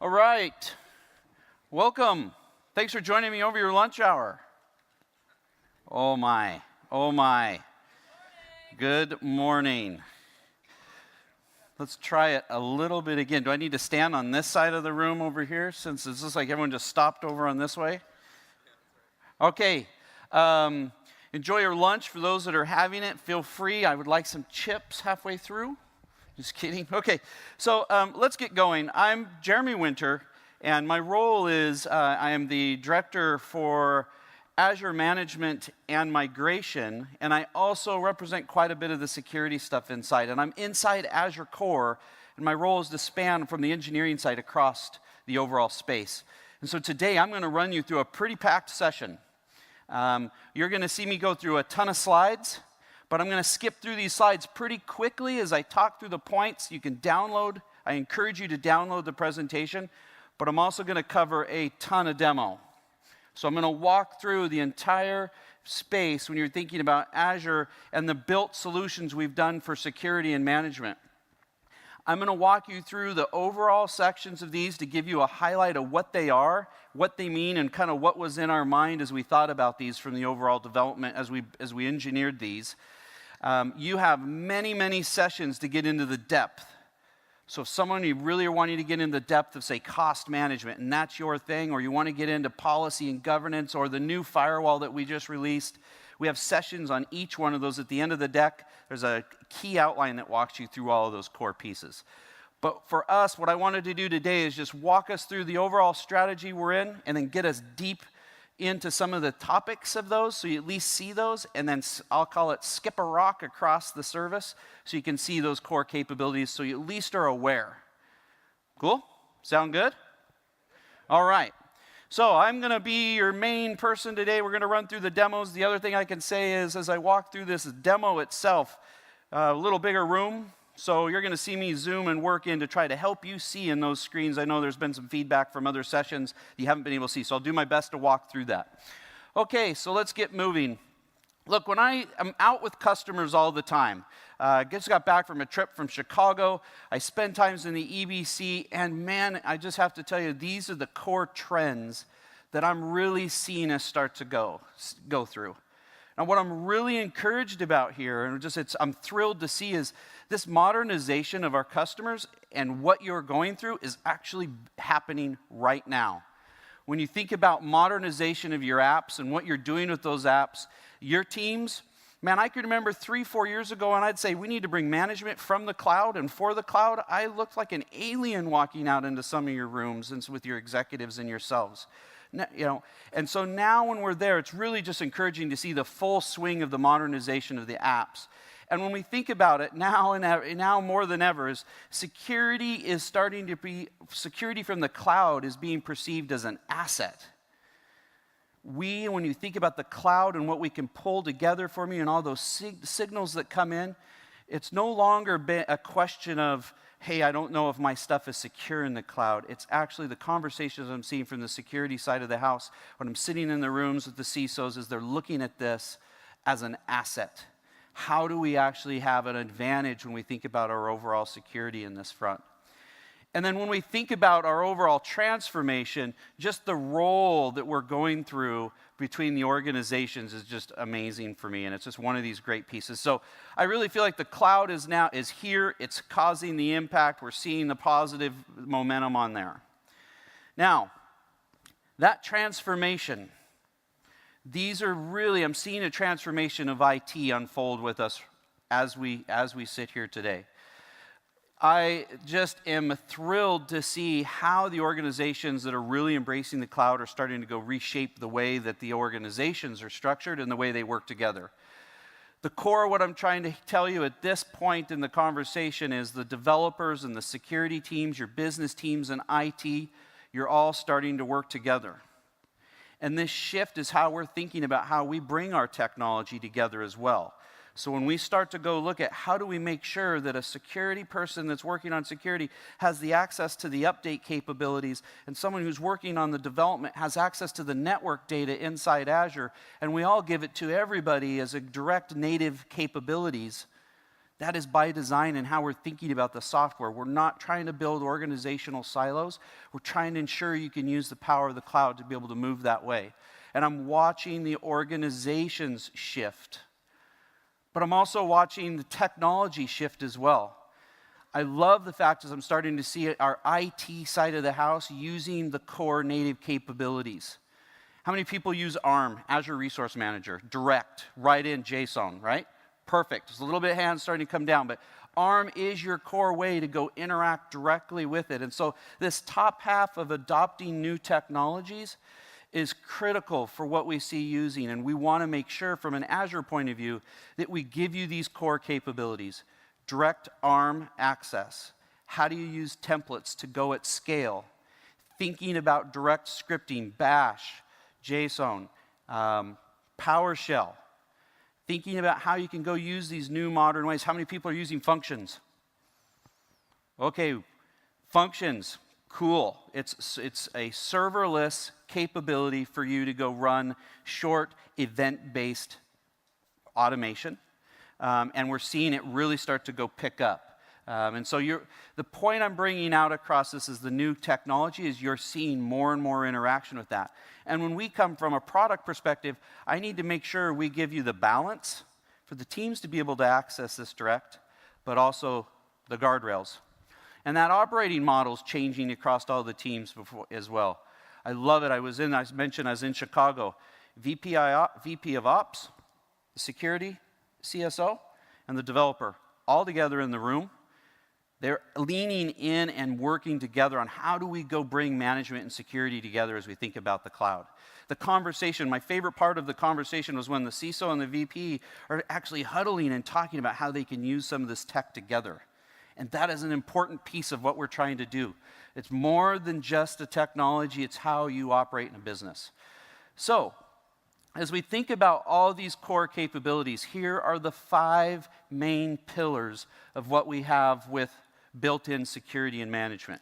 All right, welcome. Thanks for joining me over your lunch hour. Oh my. Good morning. Let's try it a little bit again. Do I need to stand on this side of the room over here since it's just like everyone just stopped over on this way? Okay, enjoy your lunch. For those that are having it, feel free. I would like some chips halfway through. Just kidding. Okay, so let's get going. I'm Jeremy Winter, and my role is I am the director for Azure-Management and Migration, and I also represent quite a bit of the security stuff inside. And I'm inside Azure Core, and my role is to span from the engineering side across the overall space. And so today I'm going to run you through a pretty packed session. You're going to see me go through a ton of slides. But I'm going to skip through these slides pretty quickly as I talk through the points. You can download. I encourage you to download the presentation. But I'm also going to cover a ton of demo. So I'm going to walk through the entire space when you're thinking about Azure and the built solutions we've done for security and management. I'm going to walk you through the overall sections of these to give you a highlight of what they are, what they mean, and kind of what was in our mind as we thought about these from the overall development as we engineered these. You have many sessions to get into the depth. So if you really are wanting to get into the depth of, say, cost management, and that's your thing, or you want to get into policy and governance, or the new firewall that we just released, we have sessions on each one of those. At the end of the deck, there's a key outline that walks you through all of those core pieces. But for us, what I wanted to do today is just walk us through the overall strategy we're in, and then get us deep into some of the topics of those, so you at least see those, and then I'll call it skip a rock across the service, so you can see those core capabilities, so you at least are aware. Cool? Sound good? All right. So I'm going to be your main person today. We're going to run through the demos. The other thing I can say is, as I walk through this demo itself, a little bigger room, so you're going to see me zoom and work in to try to help you see in those screens. I know there's been some feedback from other sessions you haven't been able to see, so I'll do my best to walk through that. Okay, so let's get moving. Look, when I am out with customers all the time, just got back from a trip from Chicago. I spend times in the EBC, and man, I just have to tell you, these are the core trends that I'm really seeing us start to go through. Now, what I'm really encouraged about here, and I'm thrilled to see, is this modernization of our customers and what you're going through is actually happening right now. When you think about modernization of your apps and what you're doing with those apps, your teams, man, I can remember 3-4 years ago, and I'd say we need to bring management from the cloud and for the cloud. I looked like an alien walking out into some of your rooms and with your executives and yourselves. And so now when we're there, it's really just encouraging to see the full swing of the modernization of the apps. And when we think about it now more than ever, is security from the cloud is being perceived as an asset. When you think about the cloud and what we can pull together for me and all those signals that come in, it's no longer a question of, hey, I don't know if my stuff is secure in the cloud. It's actually the conversations I'm seeing from the security side of the house when I'm sitting in the rooms with the CISOs is they're looking at this as an asset. How do we actually have an advantage when we think about our overall security in this front? And then when we think about our overall transformation, just the role that we're going through between the organizations is just amazing for me, and it's just one of these great pieces. So I really feel like the cloud is here, it's causing the impact, we're seeing the positive momentum on there. Now, that transformation, I'm seeing a transformation of IT unfold with us as we sit here today. I just am thrilled to see how the organizations that are really embracing the cloud are starting to go reshape the way that the organizations are structured and the way they work together. The core of what I'm trying to tell you at this point in the conversation is the developers and the security teams, your business teams and IT, you're all starting to work together. And this shift is how we're thinking about how we bring our technology together as well. So when we start to go look at how do we make sure that a security person that's working on security has the access to the update capabilities, and someone who's working on the development has access to the network data inside Azure, and we all give it to everybody as a direct native capabilities, That is by design and how we're thinking about the software. We're not trying to build organizational silos. We're trying to ensure you can use the power of the cloud to be able to move that way. And I'm watching the organizations shift. But I'm also watching the technology shift as well. I love the fact as I'm starting to see our IT side of the house using the core native capabilities. How many people use ARM, Azure Resource Manager, direct, right in JSON, right? Perfect. There's a little bit of hands starting to come down, but ARM is your core way to go interact directly with it. And so this top half of adopting new technologies is critical for what we see using, and we want to make sure from an Azure point of view that we give you these core capabilities. Direct ARM access. How do you use templates to go at scale? Thinking about direct scripting, Bash, JSON, PowerShell. Thinking about how you can go use these new modern ways. How many people are using functions? Okay, functions, cool. It's a serverless capability for you to go run short event-based automation. And we're seeing it really start to go pick up. And so the point I'm bringing out across this is the new technology is you're seeing more and more interaction with that. And when we come from a product perspective, I need to make sure we give you the balance for the teams to be able to access this direct, but also the guardrails. And that operating model is changing across all the teams as well. I love it. I mentioned I was in Chicago. VP of Ops, security, CSO, and the developer all together in the room. They're leaning in and working together on how do we go bring management and security together as we think about the cloud. The conversation, my favorite part of the conversation was when the CISO and the VP are actually huddling and talking about how they can use some of this tech together. And that is an important piece of what we're trying to do. It's more than just a technology, it's how you operate in a business. So, as we think about all these core capabilities, here are the 5 main pillars of what we have with built-in security and management.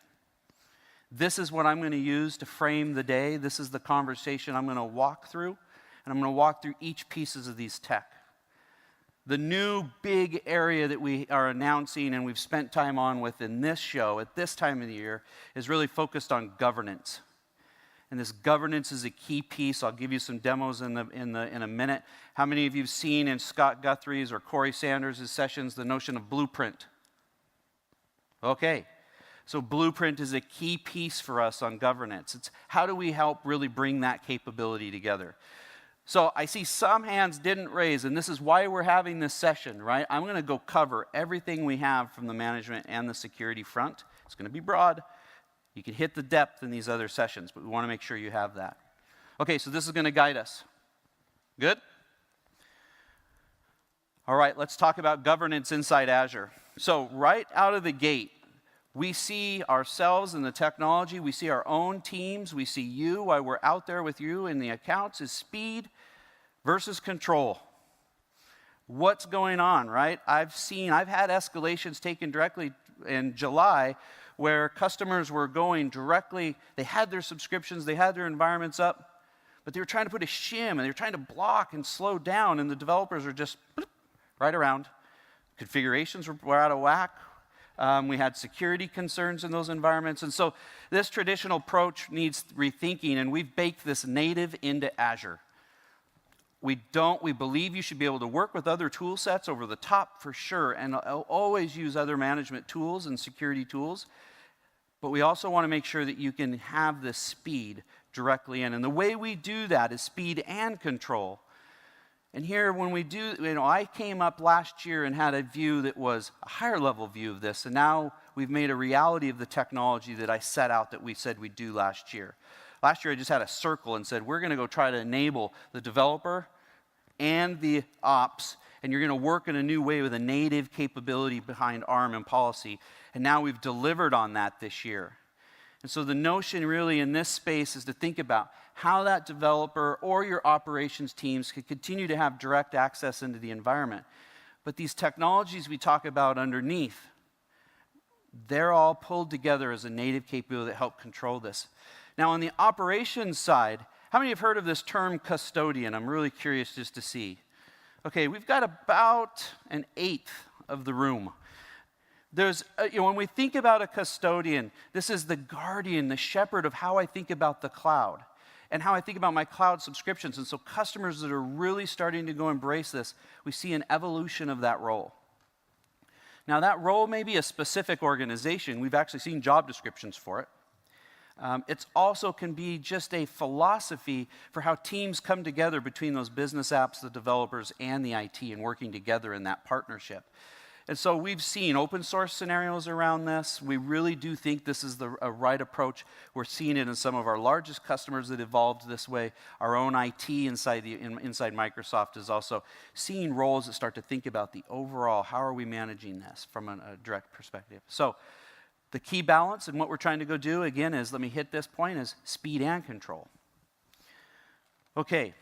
This is what I'm going to use to frame the day. This is the conversation I'm going to walk through, and I'm going to walk through each pieces of these tech. The new big area that we are announcing and we've spent time on within this show at this time of the year is really focused on governance. And this governance is a key piece. I'll give you some demos in a minute. How many of you have seen in Scott Guthrie's or Corey Sanders' sessions the notion of blueprint? Okay. So blueprint is a key piece for us on governance. It's how do we help really bring that capability together? So I see some hands didn't raise, and this is why we're having this session, right? I'm going to go cover everything we have from the management and the security front. It's going to be broad. You can hit the depth in these other sessions, but we want to make sure you have that. Okay, so this is going to guide us. Good? All right, let's talk about governance inside Azure. So right out of the gate, we see ourselves in the technology, we see our own teams, we see you while we're out there with you in the accounts is speed versus control. What's going on, right? I've had escalations taken directly in July where customers were going directly, they had their subscriptions, they had their environments up, but they were trying to put a shim and they were trying to block and slow down, and the developers are just right around. Configurations were out of whack. We had security concerns in those environments, and so this traditional approach needs rethinking, and we've baked this native into Azure. We believe you should be able to work with other tool sets over the top for sure, and always use other management tools and security tools. But we also want to make sure that you can have this speed directly in. And the way we do that is speed and control. And here, when we do, I came up last year and had a view that was a higher level view of this, and now we've made a reality of the technology that I set out that we said we'd do last year. Last year, I just had a circle and said, we're going to go try to enable the developer and the ops, and you're going to work in a new way with a native capability behind ARM and policy. And now we've delivered on that this year. And so the notion really in this space is to think about how that developer or your operations teams could continue to have direct access into the environment. But these technologies we talk about underneath, they're all pulled together as a native capability that help control this. Now on the operations side, how many have heard of this term custodian? I'm really curious just to see. Okay, we've got about an eighth of the room. There's, when we think about a custodian, this is the guardian, the shepherd of how I think about the cloud and how I think about my cloud subscriptions. And so customers that are really starting to go embrace this, we see an evolution of that role. Now, that role may be a specific organization. We've actually seen job descriptions for it. It also can be just a philosophy for how teams come together between those business apps, the developers, and the IT, and working together in that partnership. And so we've seen open source scenarios around this. We really do think this is a right approach. We're seeing it in some of our largest customers that evolved this way. Our own IT inside Microsoft is also seeing roles that start to think about the overall, how are we managing this from a direct perspective. So the key balance and what we're trying to go do, again, is, let me hit this point, is speed and control. Okay.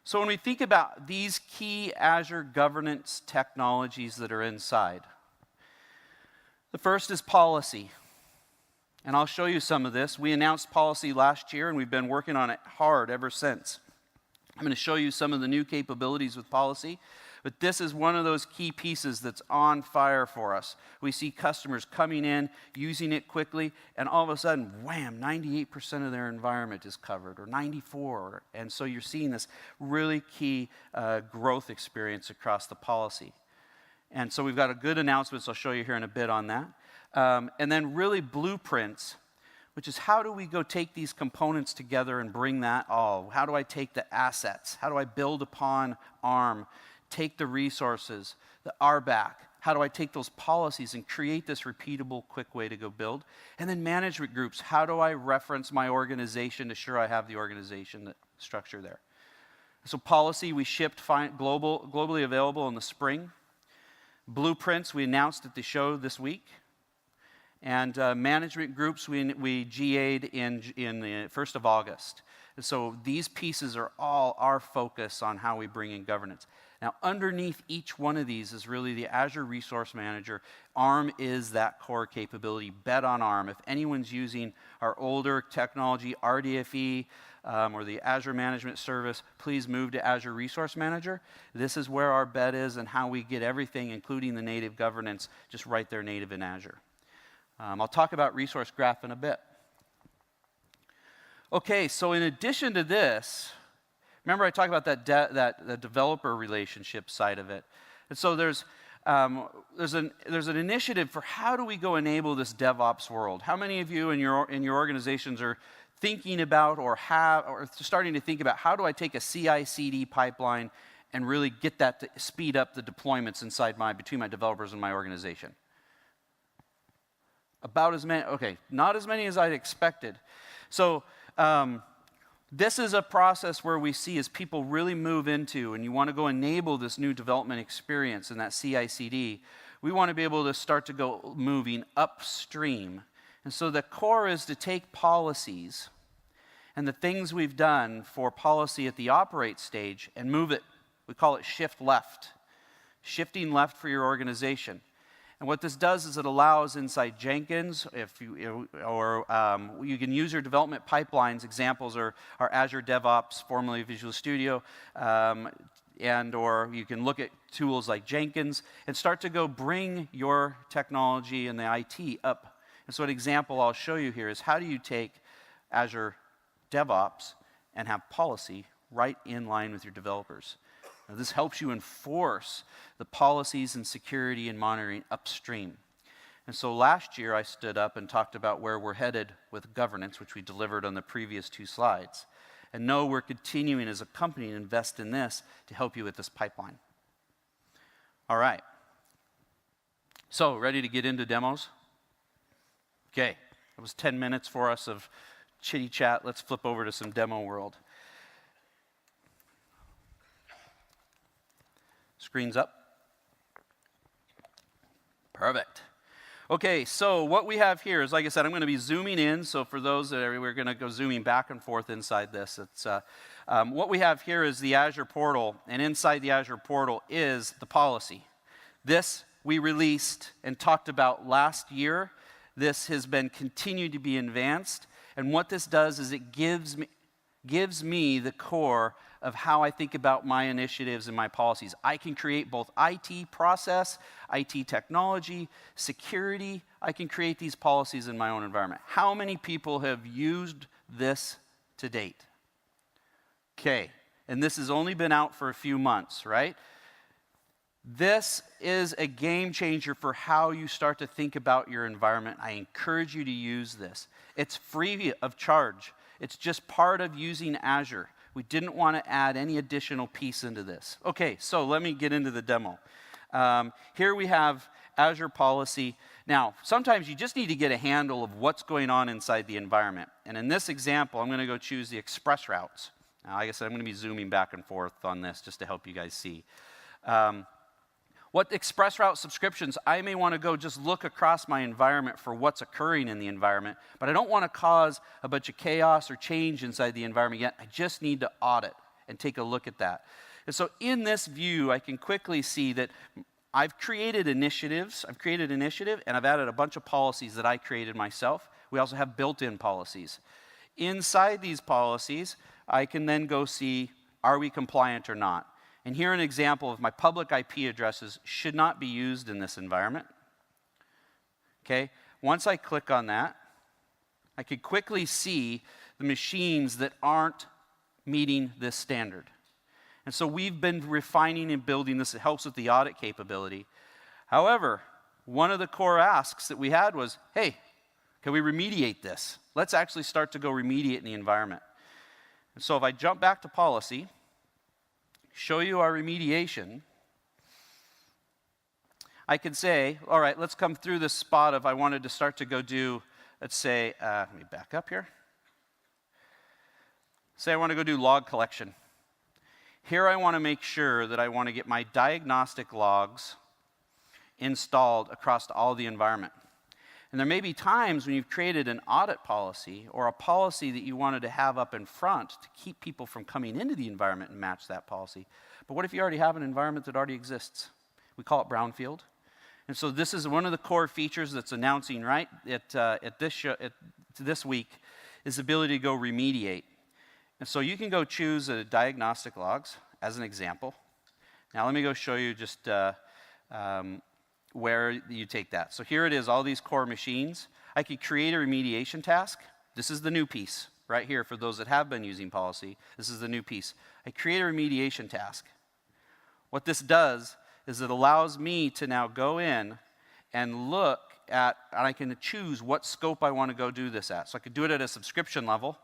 So when we think about these key Azure governance technologies that are inside, the first is policy. And I'll show you some of this. We announced policy last year, and we've been working on it hard ever since. I'm going to show you some of the new capabilities with policy, but this is one of those key pieces that's on fire for us. We see customers coming in, using it quickly, and all of a sudden, wham, 98% of their environment is covered, or 94%. And so you're seeing this really key growth experience across the policy. And so we've got a good announcements I'll show you here in a bit on that. And then really blueprints, which is how do we go take these components together and bring that all? How do I take the assets? How do I build upon ARM? Take the resources, the RBAC. How do I take those policies and create this repeatable, quick way to go build? And then management groups. How do I reference my organization to ensure I have the organization structure there? So policy, we shipped globally available in the spring. Blueprints, we announced at the show this week. And management groups, we GA'd in the 1st of August. And so these pieces are all our focus on how we bring in governance. Now, underneath each one of these is really the Azure Resource Manager. ARM is that core capability. Bet on ARM. If anyone's using our older technology, RDFE, or the Azure-Management service, please move to Azure Resource Manager. This is where our bet is and how we get everything, including the native governance, just right there native in Azure. I'll talk about Resource Graph in a bit. Okay, so in addition to this, remember I talked about that developer relationship side of it. And so there's an initiative for how do we go enable this DevOps world. How many of you in your organizations are thinking about or starting to think about how do I take a CI/CD pipeline and really get that to speed up the deployments between my developers and my organization? About as many, okay, not as many as I'd expected. So this is a process where we see as people really move into, and you want to go enable this new development experience in that CI/CD, we want to be able to start to go moving upstream. And so the core is to take policies and the things we've done for policy at the operate stage and move it, we call it shift left, shifting left for your organization. And what this does is it allows inside Jenkins, you can use your development pipelines. Examples are Azure DevOps, formerly Visual Studio, or you can look at tools like Jenkins and start to go bring your technology and the IT up. And so an example I'll show you here is how do you take Azure DevOps and have policy right in line with your developers. Now, this helps you enforce the policies and security and monitoring upstream. And so last year I stood up and talked about where we're headed with governance, which we delivered on the previous 2 slides. And no, we're continuing as a company to invest in this to help you with this pipeline. All right. So, ready to get into demos? Okay, that was 10 minutes for us of chitty chat. Let's flip over to some demo world. Screen's up. Perfect. Okay, so what we have here is, like I said, I'm going to be zooming in. So for those that we're going to go zooming back and forth inside this. It's what we have here is the Azure portal, and inside the Azure portal is the policy. This we released and talked about last year. This has been continued to be advanced, and what this does is it gives gives me the core of how I think about my initiatives and my policies. I can create both IT process, IT technology, security. I can create these policies in my own environment. How many people have used this to date? Okay, and this has only been out for a few months, right? This is a game changer for how you start to think about your environment. I encourage you to use this. It's free of charge. It's just part of using Azure. We didn't want to add any additional piece into this. Okay, so let me get into the demo. Here we have Azure policy. Now, sometimes you just need to get a handle of what's going on inside the environment. And in this example, I'm going to go choose the express routes. Now, like I said, I'm going to be zooming back and forth on this just to help you guys see. What express route subscriptions, I may want to go just look across my environment for what's occurring in the environment, but I don't want to cause a bunch of chaos or change inside the environment yet. I just need to audit and take a look at that. And so in this view, I can quickly see that I've created initiatives. I've created an initiative, and I've added a bunch of policies that I created myself. We also have built-in policies. Inside these policies, I can then go see, are we compliant or not? And here an example of my public IP addresses should not be used in this environment. Okay, once I click on that, I can quickly see the machines that aren't meeting this standard. And so we've been refining and building this. It helps with the audit capability. However, one of the core asks that we had was, hey, can we remediate this? Let's actually start to go remediate in the environment. And so if I jump back to policy, show you our remediation, I could say, all right, let's come through this spot of I wanted to start to go do, let's say, let me back up here. Say I want to go do log collection. Here I want to make sure that I want to get my diagnostic logs installed across all the environment. And there may be times when you've created an audit policy or a policy that you wanted to have up in front to keep people from coming into the environment and match that policy. But what if you already have an environment that already exists? We call it brownfield. And so this is one of the core features that's announcing right at this week is the ability to go remediate. And so you can go choose a diagnostic logs as an example. Now let me go show you just where you take that. So here it is, all these core machines. I could create a remediation task. This is the new piece right here for those that have been using policy. This is the new piece. I create a remediation task. What this does is it allows me to now go in and look at, and I can choose what scope I want to go do this at. So I could do it at a subscription level,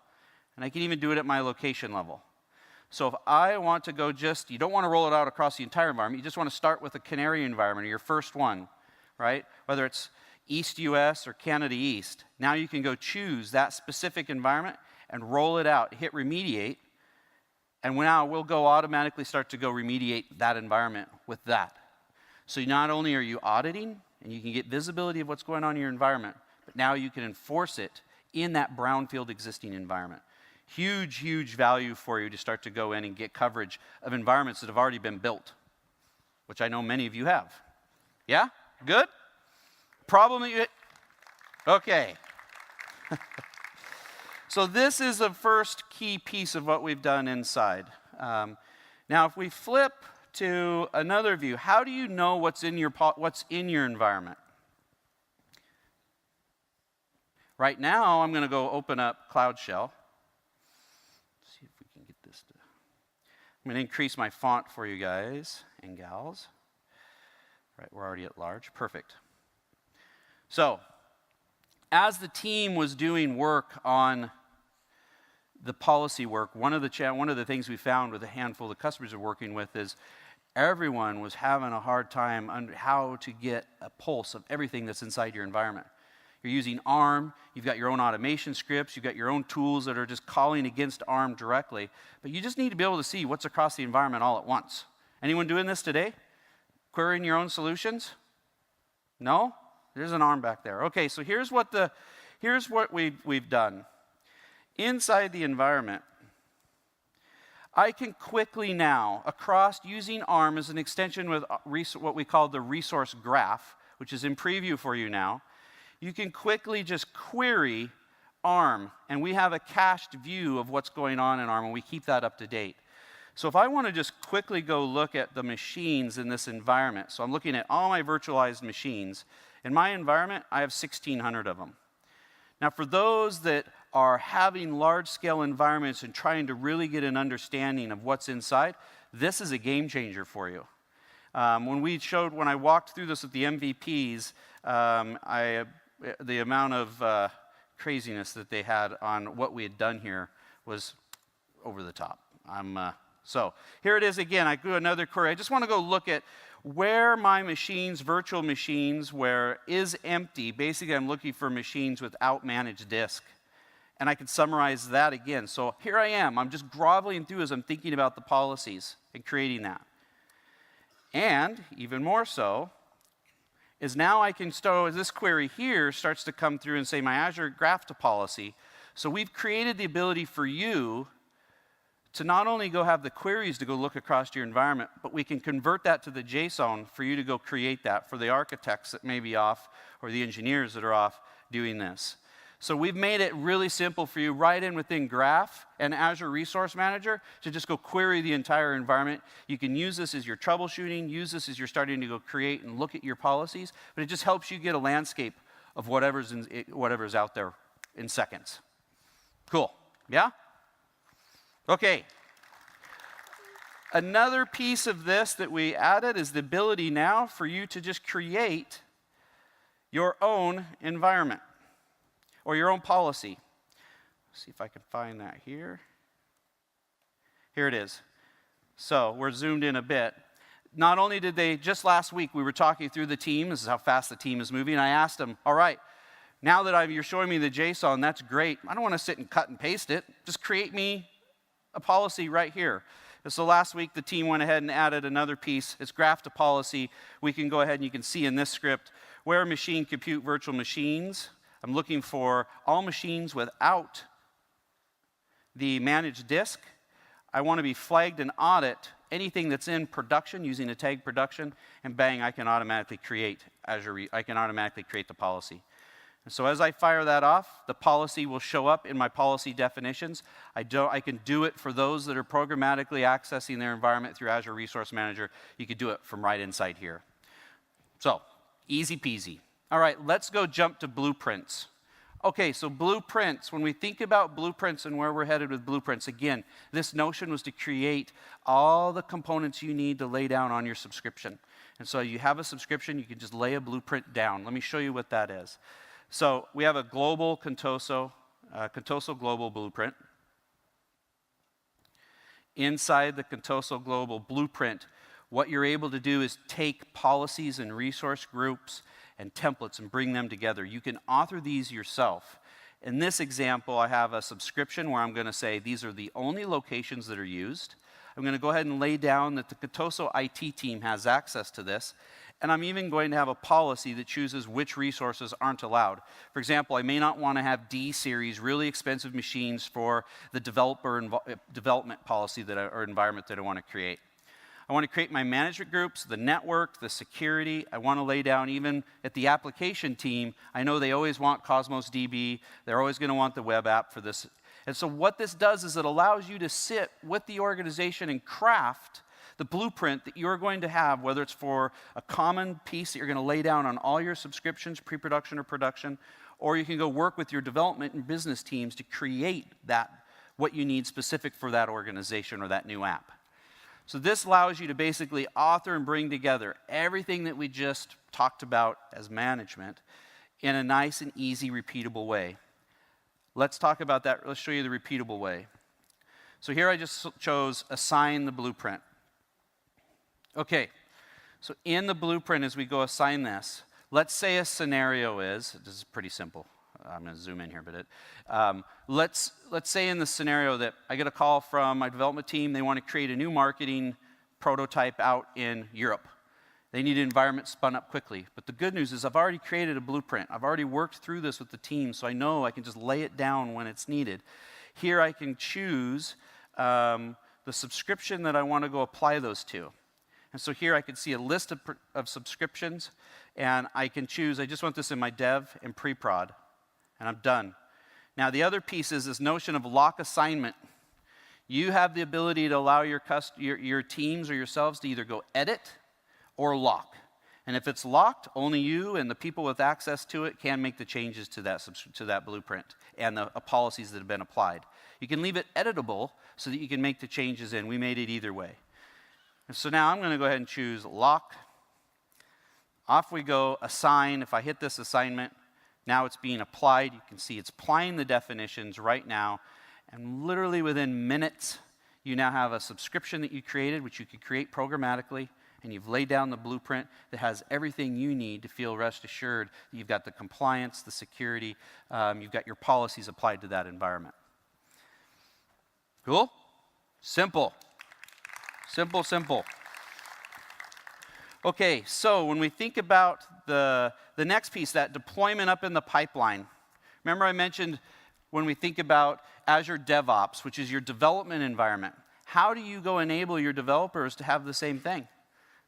and I can even do it at my location level. So if I want to go you don't want to roll it out across the entire environment. You just want to start with a Canary environment or your first one, right? Whether it's East US or Canada East. Now you can go choose that specific environment and roll it out, hit remediate, and now we'll go automatically start to go remediate that environment with that. So not only are you auditing and you can get visibility of what's going on in your environment, but now you can enforce it in that brownfield existing environment. Huge, huge value for you to start to go in and get coverage of environments that have already been built, which I know many of you have. Yeah? Good? Problem that you... Okay. So this is the first key piece of what we've done inside. Now, if we flip to another view, how do you know what's in your environment? Right now, I'm going to go open up Cloud Shell. See if we can get this to... I'm going to increase my font for you guys and gals. Right, we're already at large. Perfect. So, as the team was doing work on the policy work, one of the things we found with a handful of customers we're working with is everyone was having a hard time on how to get a pulse of everything that's inside your environment. You're using ARM, you've got your own automation scripts, you've got your own tools that are just calling against ARM directly, but you just need to be able to see what's across the environment all at once. Anyone doing this today? Querying your own solutions? No? There's an ARM back there. Okay, so here's what we've done. Inside the environment, I can quickly now, across using ARM as an extension with what we call the resource graph, which is in preview for you now, you can quickly just query ARM, and we have a cached view of what's going on in ARM, and we keep that up to date. So if I want to just quickly go look at the machines in this environment, so I'm looking at all my virtualized machines. In my environment, I have 1,600 of them. Now, for those that are having large-scale environments and trying to really get an understanding of what's inside, this is a game changer for you. When I walked through this with the MVPs, the amount of craziness that they had on what we had done here was over the top. So here it is again. I do another query. I just want to go look at where my machines, virtual machines, where is empty. Basically, I'm looking for machines without managed disk. And I can summarize that again. So here I am. I'm just groveling through as I'm thinking about the policies and creating that. And even more so is now I can start, this query here starts to come through and say my Azure graph topology. So we've created the ability for you to not only go have the queries to go look across your environment, but we can convert that to the JSON for you to go create that for the architects that may be off or the engineers that are off doing this. So we've made it really simple for you right in within Graph and Azure Resource Manager to just go query the entire environment. You can use this as your troubleshooting, use this as you're starting to go create and look at your policies, but it just helps you get a landscape of whatever's out there in seconds. Cool, yeah? Okay. Another piece of this that we added is the ability now for you to just create your own environment or your own policy. Let's see if I can find that here. Here it is. So we're zoomed in a bit. Not only did they, just last week we were talking through the team, this is how fast the team is moving, I asked them, all right, now that you're showing me the JSON, that's great. I don't want to sit and cut and paste it. Just create me a policy right here. And so last week the team went ahead and added another piece. It's graph topology. We can go ahead and you can see in this script where machine compute virtual machines. I'm looking for all machines without the managed disk. I want to be flagged and audit anything that's in production using a tag production, and bang, I can automatically create the policy. And so as I fire that off, the policy will show up in my policy definitions. I can do it for those that are programmatically accessing their environment through Azure Resource Manager. You could do it from right inside here. So, easy peasy. All right, let's go jump to blueprints. Okay, so blueprints, when we think about blueprints and where we're headed with blueprints, again, this notion was to create all the components you need to lay down on your subscription. And so you have a subscription, you can just lay a blueprint down. Let me show you what that is. So we have a global Contoso global blueprint. Inside the Contoso global blueprint, what you're able to do is take policies and resource groups and templates and bring them together. You can author these yourself. In this example, I have a subscription where I'm going to say these are the only locations that are used. I'm going to go ahead and lay down that the Contoso IT team has access to this. And I'm even going to have a policy that chooses which resources aren't allowed. For example, I may not want to have D-series, really expensive machines for the development policy or environment that I want to create. I want to create my management groups, the network, the security. I want to lay down even at the application team. I know they always want Cosmos DB. They're always going to want the web app for this. And so what this does is it allows you to sit with the organization and craft the blueprint that you're going to have, whether it's for a common piece that you're going to lay down on all your subscriptions, pre-production or production, or you can go work with your development and business teams to create what you need specific for that organization or that new app. So this allows you to basically author and bring together everything that we just talked about as management in a nice and easy, repeatable way. Let's talk about that. Let's show you the repeatable way. So here I just chose assign the blueprint. Okay, so in the blueprint as we go assign this, let's say a scenario is, this is pretty simple. I'm going to zoom in here, but let's say in the scenario that I get a call from my development team. They want to create a new marketing prototype out in Europe. They need an environment spun up quickly. But the good news is I've already created a blueprint. I've already worked through this with the team, so I know I can just lay it down when it's needed. Here I can choose the subscription that I want to go apply those to. And so here I can see a list of subscriptions, and I can choose, I just want this in my dev and pre-prod. And I'm done. Now, the other piece is this notion of lock assignment. You have the ability to allow your teams or yourselves to either go edit or lock. And if it's locked, only you and the people with access to it can make the changes to that blueprint and the policies that have been applied. You can leave it editable so that you can make the changes in. We made it either way. And so now I'm going to go ahead and choose lock. Off we go, assign. If I hit this assignment, now it's being applied. You can see it's applying the definitions right now. And literally within minutes, you now have a subscription that you created, which you could create programmatically. And you've laid down the blueprint that has everything you need to feel rest assured that you've got the compliance, the security, you've got your policies applied to that environment. Cool? Simple. Simple, simple. Okay, so when we think about the next piece, that deployment up in the pipeline, remember I mentioned when we think about Azure DevOps, which is your development environment, how do you go enable your developers to have the same thing?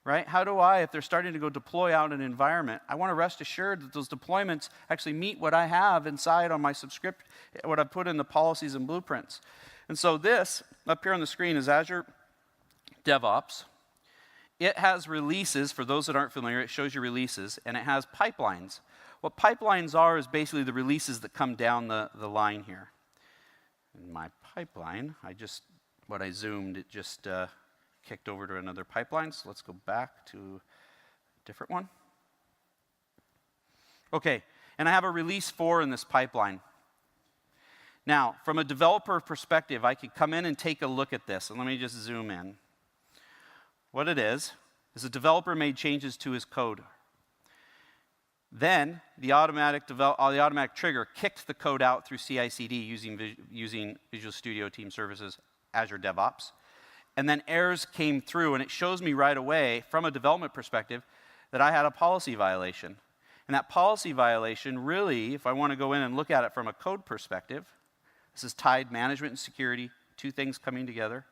Right? How do I, if they're starting to go deploy out an environment, I want to rest assured that those deployments actually meet what I have inside on my subscript, what I put in the policies and blueprints. And so this, up here on the screen, is Azure DevOps. It has releases. For those that aren't familiar, it shows you releases, and it has pipelines. What pipelines are is basically the releases that come down the line here. In my pipeline, what I zoomed, it just kicked over to another pipeline, so let's go back to a different one. Okay, and I have a release 4 in this pipeline. Now, from a developer perspective, I could come in and take a look at this, and let me just zoom in. What it is a developer made changes to his code. Then, the automatic trigger kicked the code out through CI/CD using Visual Studio Team Services, Azure DevOps. And then errors came through, and it shows me right away, from a development perspective, that I had a policy violation. And that policy violation really, if I want to go in and look at it from a code perspective, this is tied management and security, two things coming together.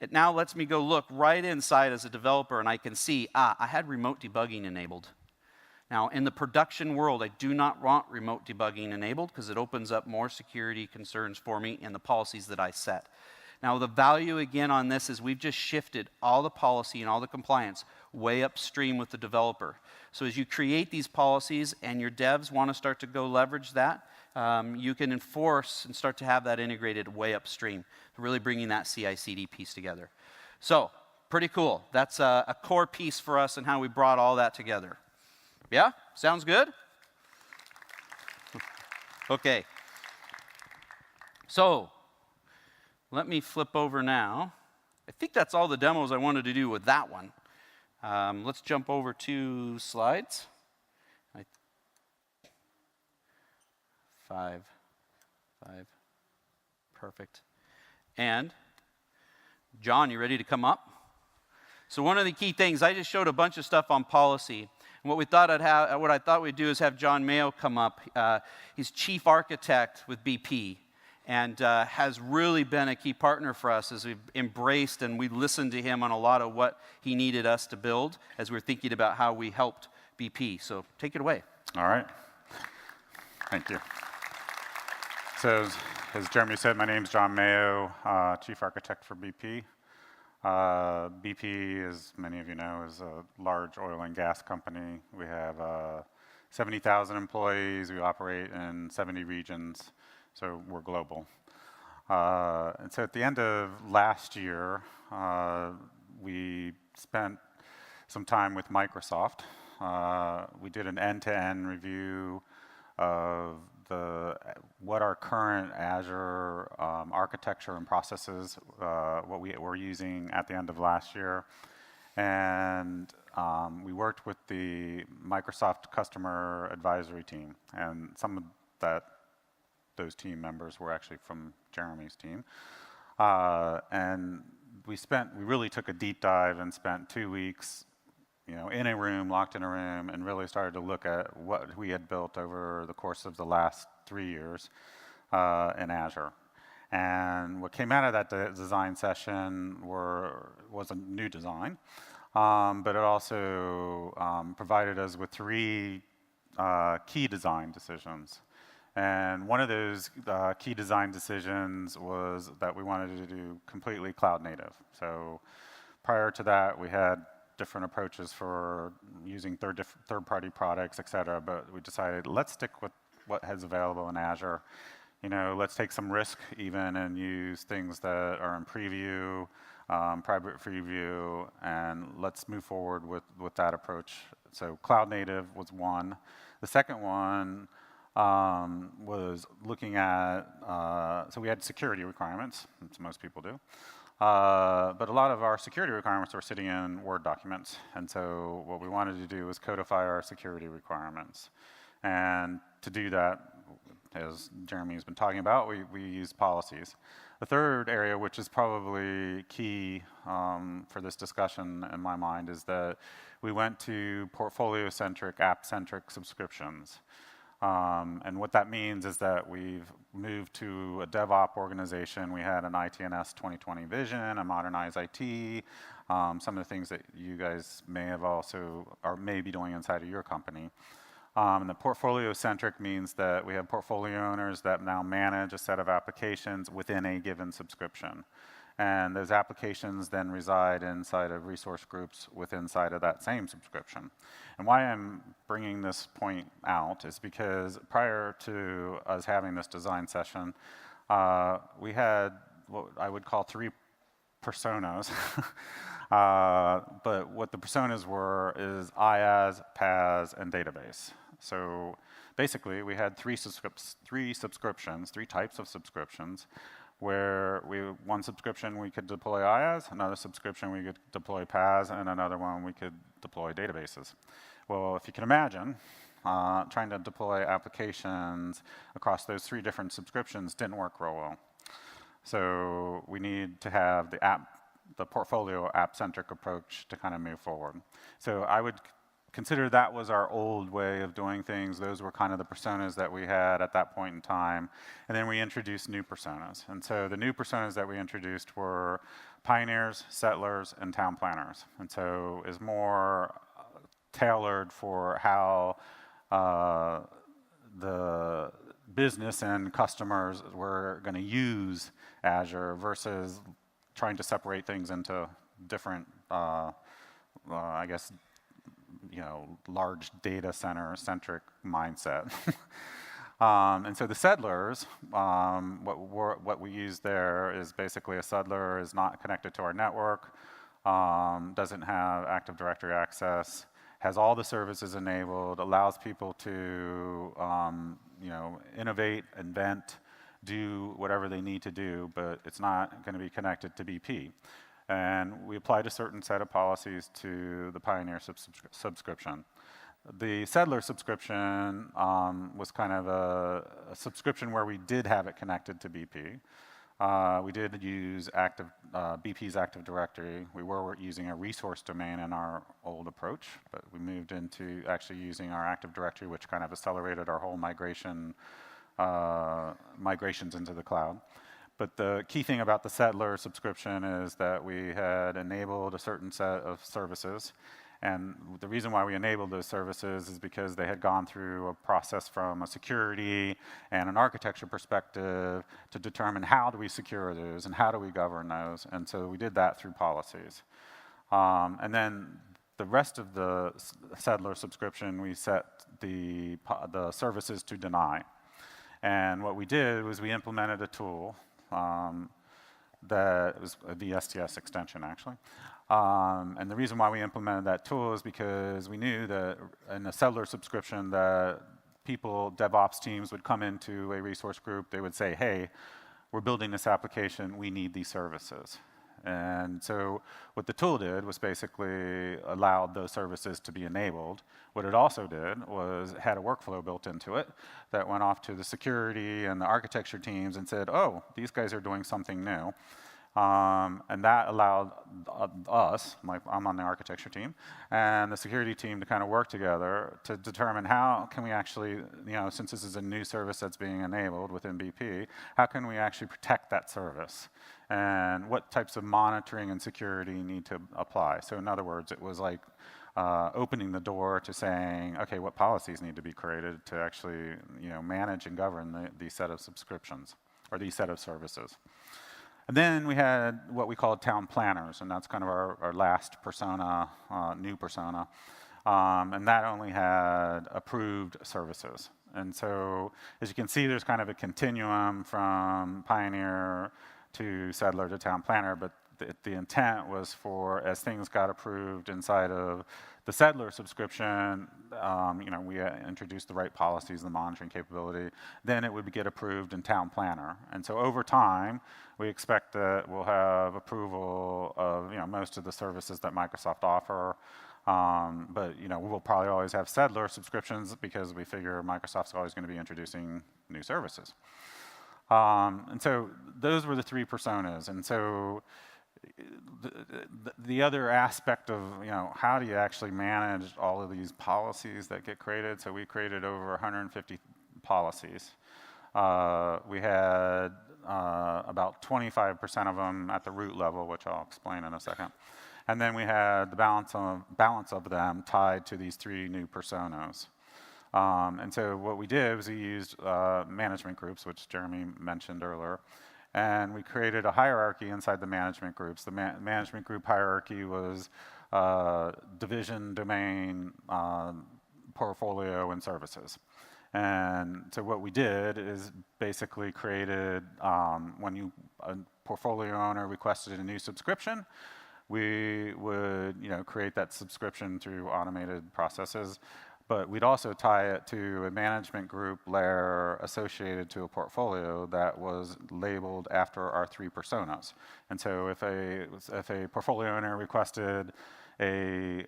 It now lets me go look right inside as a developer, and I can see, I had remote debugging enabled. Now, in the production world, I do not want remote debugging enabled because it opens up more security concerns for me in the policies that I set. Now, the value, again, on this is we've just shifted all the policy and all the compliance way upstream with the developer. So as you create these policies and your devs want to start to go leverage that, you can enforce and start to have that integrated way upstream, really bringing that CI/CD piece together. So, pretty cool. That's a core piece for us and how we brought all that together. Yeah? Sounds good? Okay. So, let me flip over now. I think that's all the demos I wanted to do with that one. Let's jump over 2 slides. 5. Perfect. And, John, you ready to come up? So one of the key things, I just showed a bunch of stuff on policy. And what I thought we'd do is have John Mayo come up. He's chief architect with BP. And has really been a key partner for us as we've embraced and we listened to him on a lot of what he needed us to build as we're thinking about how we helped BP. So take it away. All right. Thank you. So as Jeremy said, my name is John Mayo, Chief Architect for BP. BP, as many of you know, is a large oil and gas company. We have 70,000 employees. We operate in 70 regions. So we're global. And so at the end of last year, we spent some time with Microsoft. We did an end-to-end review of what our current Azure architecture and processes, what we were using at the end of last year. And we worked with the Microsoft customer advisory team. And some of those team members were actually from Jeremy's team. And we really took a deep dive and spent 2 weeks, in a room, locked in a room, and really started to look at what we had built over the course of the last 3 years in Azure. And what came out of that design session was a new design, but it also provided us with 3 key design decisions. And one of those key design decisions was that we wanted to do completely cloud native. So prior to that, we had different approaches for using third-party products, et cetera, but we decided let's stick with what is available in Azure. You know, let's take some risk even and use things that are in preview, private preview, and let's move forward with that approach. So cloud native was one. The second one was looking at, so we had security requirements, as most people do. But a lot of our security requirements were sitting in Word documents. And so what we wanted to do was codify our security requirements. And to do that, as Jeremy has been talking about, we use policies. The third area, which is probably key for this discussion in my mind, is that we went to portfolio-centric, app-centric subscriptions. And what that means is that we've moved to a DevOps organization. We had an ITNS 2020 vision, a modernized IT, some of the things that you guys may have also, or may be doing inside of your company. And the portfolio-centric means that we have portfolio owners that now manage a set of applications within a given subscription. And those applications then reside inside of resource groups inside of that same subscription. And why I'm bringing this point out is because prior to us having this design session, we had what I would call 3 personas. But what the personas were is IaaS, PaaS, and database. So basically, we had three subscriptions, 3 types of subscriptions, where one subscription we could deploy IaaS, another subscription we could deploy PaaS, and another one we could deploy databases. Well, if you can imagine, trying to deploy applications across those 3 different subscriptions didn't work real well. So we need to have the portfolio app-centric approach to kind of move forward. So I would consider that was our old way of doing things. Those were kind of the personas that we had at that point in time. And then we introduced new personas. And so the new personas that we introduced were pioneers, settlers, and town planners. And so is more tailored for how the business and customers were going to use Azure versus trying to separate things into different, I guess, large data center-centric mindset. And so the settlers, what we use there is basically a settler is not connected to our network, doesn't have Active Directory access, has all the services enabled, allows people to innovate, invent, do whatever they need to do, but it's not going to be connected to BP. And we applied a certain set of policies to the Pioneer subscription. The Settler subscription was kind of a subscription where we did have it connected to BP. We did use BP's Active Directory. We were using a resource domain in our old approach, but we moved into actually using our Active Directory, which kind of accelerated our whole migrations into the cloud. But the key thing about the Settler subscription is that we had enabled a certain set of services. And the reason why we enabled those services is because they had gone through a process from a security and an architecture perspective to determine how do we secure those and how do we govern those. And so we did that through policies. And then the rest of the Settler subscription, we set the services to deny. And what we did was we implemented a tool that was a VSTS extension, actually. And the reason why we implemented that tool is because we knew that in a Settler subscription that DevOps teams would come into a resource group, they would say, hey, we're building this application, we need these services. And so what the tool did was basically allowed those services to be enabled. What it also did was had a workflow built into it that went off to the security and the architecture teams and said, oh, these guys are doing something new. And that allowed us, I'm on the architecture team, and the security team to kind of work together to determine how can we actually, since this is a new service that's being enabled within BP, how can we actually protect that service? And what types of monitoring and security need to apply? So in other words, it was like opening the door to saying, okay, what policies need to be created to actually manage and govern these set of subscriptions or these set of services. And then we had what we called town planners, and that's kind of our last persona, new persona. And that only had approved services. And so, as you can see, there's kind of a continuum from Pioneer to Settler to Town Planner, but the intent was for, as things got approved inside of the Settler subscription, we introduced the right policies, the monitoring capability, then it would get approved in Town Planner. And so over time, we expect that we'll have approval of most of the services that Microsoft offer. But we'll probably always have Settler subscriptions because we figure Microsoft's always going to be introducing new services. And so those were the three personas. And so the other aspect of how do you actually manage all of these policies that get created? So we created over 150 policies. We had about 25% of them at the root level, which I'll explain in a second. And then we had the balance of them tied to these three new personas. And so what we did was we used management groups, which Jeremy mentioned earlier. And we created a hierarchy inside the management groups. The management group hierarchy was division, domain, portfolio, and services. And so what we did is basically created, when a portfolio owner requested a new subscription, we would create that subscription through automated processes, but we'd also tie it to a management group layer associated to a portfolio that was labeled after our three personas. And so if a portfolio owner requested a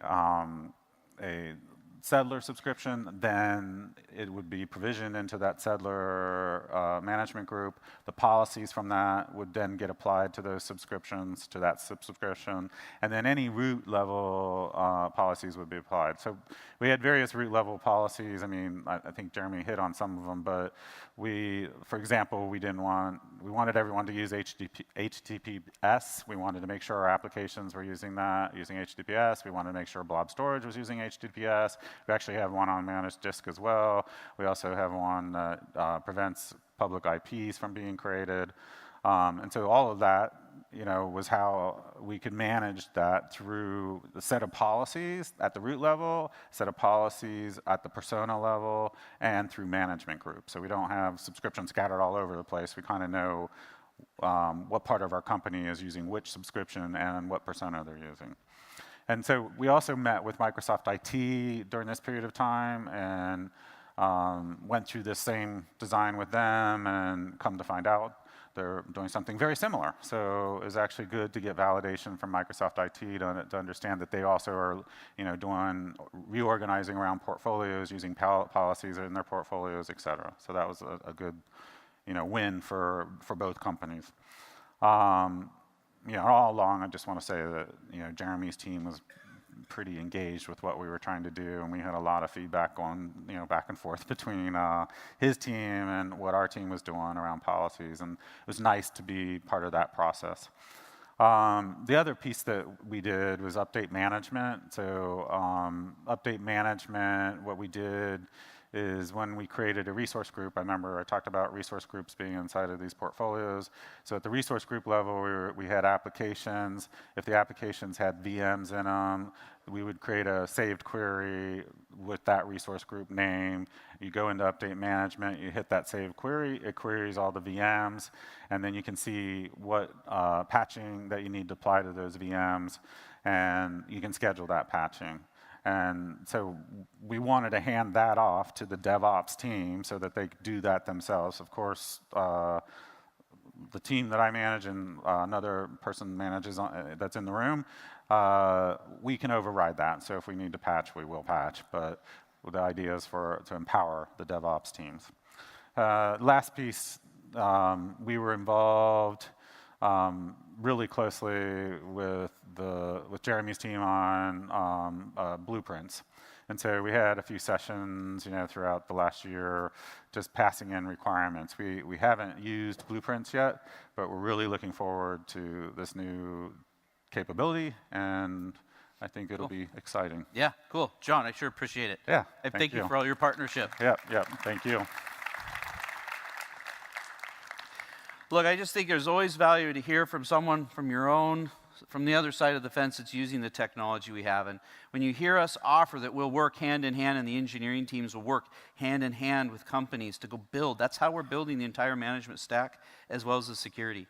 Settler subscription, then it would be provisioned into that Settler management group. The policies from that would then get applied to those subscriptions, to that subscription, and then any root level policies would be applied. So we had various root level policies. I mean, I think Jeremy hit on some of them, but for example, we wanted everyone to use HTTPS. We wanted to make sure our applications were using that, using HTTPS. We wanted to make sure blob storage was using HTTPS. We actually have one on managed disk as well. We also have one that prevents public IPs from being created. And so all of that, was how we could manage that through the set of policies at the root level, set of policies at the persona level, and through management groups. So we don't have subscriptions scattered all over the place. We kind of know what part of our company is using which subscription and what persona they're using. And so we also met with Microsoft IT during this period of time and went through this same design with them, and come to find out they're doing something very similar. So it was actually good to get validation from Microsoft IT to understand that they also are doing reorganizing around portfolios, using policies in their portfolios, et cetera. So that was a good win for both companies. All along, I just want to say that Jeremy's team was pretty engaged with what we were trying to do, and we had a lot of feedback going back and forth between his team and what our team was doing around policies, and it was nice to be part of that process. The other piece that we did was update management. So update management, what we did is when we created a resource group, I remember I talked about resource groups being inside of these portfolios. So at the resource group level, we had applications. If the applications had VMs in them, we would create a saved query with that resource group name. You go into update management, you hit that saved query, it queries all the VMs, and then you can see what patching that you need to apply to those VMs, and you can schedule that patching. And so we wanted to hand that off to the DevOps team so that they could do that themselves. Of course, the team that I manage and another person manages that's in the room, we can override that. So if we need to patch, we will patch. But the idea is to empower the DevOps teams. Last piece, we were involved really closely with Jeremy's team on blueprints. And so we had a few sessions, throughout the last year, just passing in requirements. We haven't used blueprints yet, but we're really looking forward to this new capability, and I think it'll be exciting. Yeah, cool. John, I sure appreciate it. Yeah, And thank you you for all your partnership. Yep, thank you. Look, I just think there's always value to hear from someone from the other side of the fence that's using the technology we have. And when you hear us offer that we'll work hand in hand and the engineering teams will work hand in hand with companies to go build, that's how we're building the entire management stack as well as the security.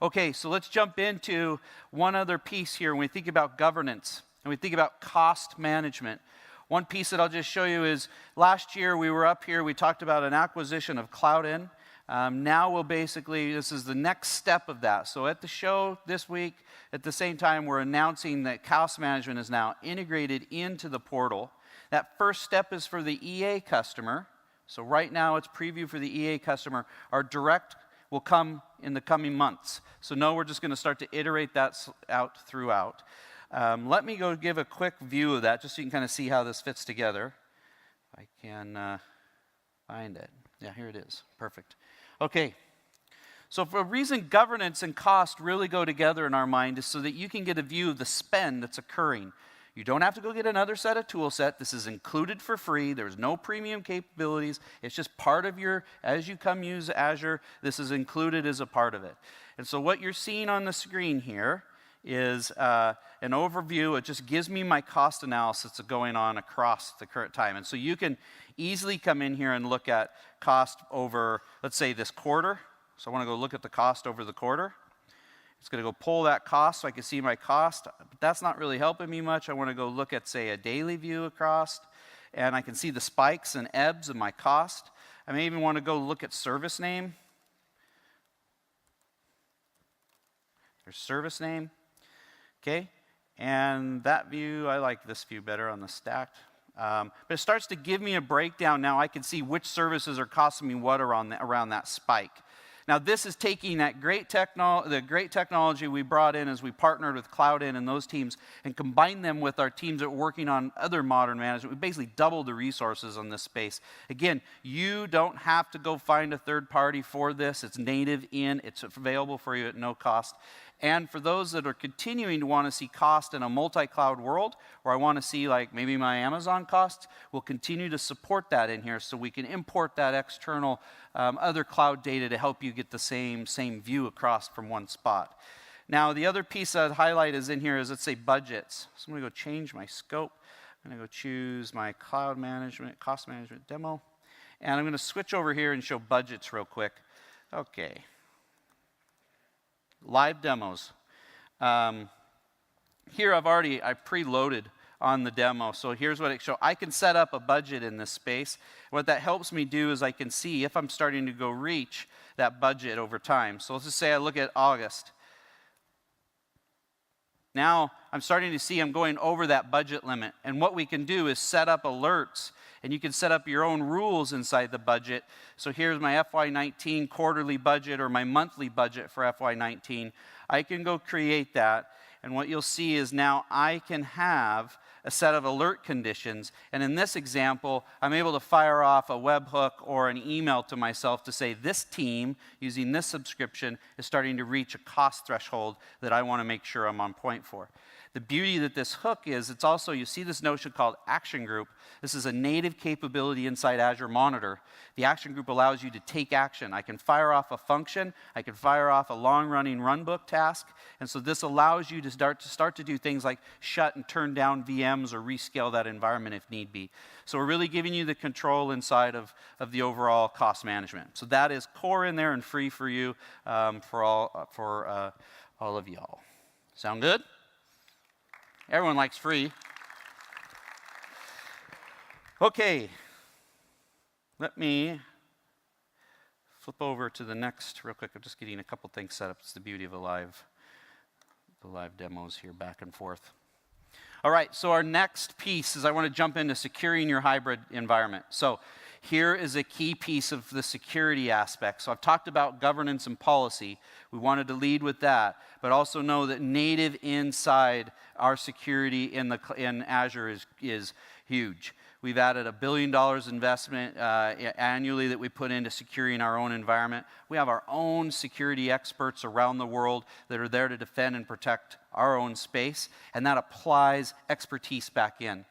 Okay, so let's jump into one other piece here when we think about governance and we think about cost management. One piece that I'll just show you is last year we were up here, we talked about an acquisition of CloudIn. Now we'll basically, this is the next step of that. So at the show this week, at the same time, we're announcing that cost management is now integrated into the portal. That first step is for the EA customer. So right now it's preview for the EA customer. Our direct will come in the coming months. So no, we're just going to start to iterate that out throughout. Let me go give a quick view of that just so you can kind of see how this fits together. If I can find it. Yeah, here it is. Perfect. Okay. So for a reason governance and cost really go together in our mind is so that you can get a view of the spend that's occurring. You don't have to go get another set of tool set. This is included for free. There's no premium capabilities. It's just part of your, as you come use Azure, this is included as a part of it. And so what you're seeing on the screen here is an overview. It just gives me my cost analysis that's going on across the current time. And so you can easily come in here and look at cost over, let's say, this quarter. So I want to go look at the cost over the quarter. It's going to go pull that cost so I can see my cost. But that's not really helping me much. I want to go look at, say, a daily view across, and I can see the spikes and ebbs of my cost. I may even want to go look at service name. There's service name. Okay, and that view, I like this view better on the stacked. But it starts to give me a breakdown. Now I can see which services are costing me what around that spike. Now this is taking that the great technology we brought in as we partnered with CloudIn and those teams and combined them with our teams that are working on other modern management. We basically doubled the resources on this space. Again, you don't have to go find a third party for this. It's native it's available for you at no cost. And for those that are continuing to want to see cost in a multi-cloud world, or I want to see like maybe my Amazon costs, we'll continue to support that in here so we can import that external other cloud data to help you get the same view across from one spot. Now the other piece I'd highlight is in here is, let's say, budgets. So I'm going to go change my scope. I'm going to go choose my cloud management, cost management demo. And I'm going to switch over here and show budgets real quick. Okay. Live demos. Here I preloaded on the demo. So here's what it shows. I can set up a budget in this space. What that helps me do is I can see if I'm starting to go reach that budget over time. So let's just say I look at August. Now I'm starting to see I'm going over that budget limit. And what we can do is set up alerts. And you can set up your own rules inside the budget. So here's my FY19 quarterly budget or my monthly budget for FY19. I can go create that. And what you'll see is now I can have a set of alert conditions. And in this example, I'm able to fire off a webhook or an email to myself to say this team, using this subscription, is starting to reach a cost threshold that I want to make sure I'm on point for. The beauty that this hook is, it's also, you see this notion called action group. This is a native capability inside Azure Monitor. The action group allows you to take action. I can fire off a function. I can fire off a long-running runbook task. And so this allows you to start to do things like shut and turn down VMs or rescale that environment if need be. So we're really giving you the control inside of the overall cost management. So that is core in there and free for you, for all of y'all. Sound good? Everyone likes free. Okay, let me flip over to the next real quick. I'm just getting a couple things set up. It's the beauty of the live demos here, back and forth. All right, so our next piece is I want to jump into securing your hybrid environment. So here is a key piece of the security aspect. So I've talked about governance and policy. We wanted to lead with that, but also know that native inside our security in Azure is huge. We've added $1 billion investment annually that we put into securing our own environment. We have our own security experts around the world that are there to defend and protect our own space, and that applies expertise back in.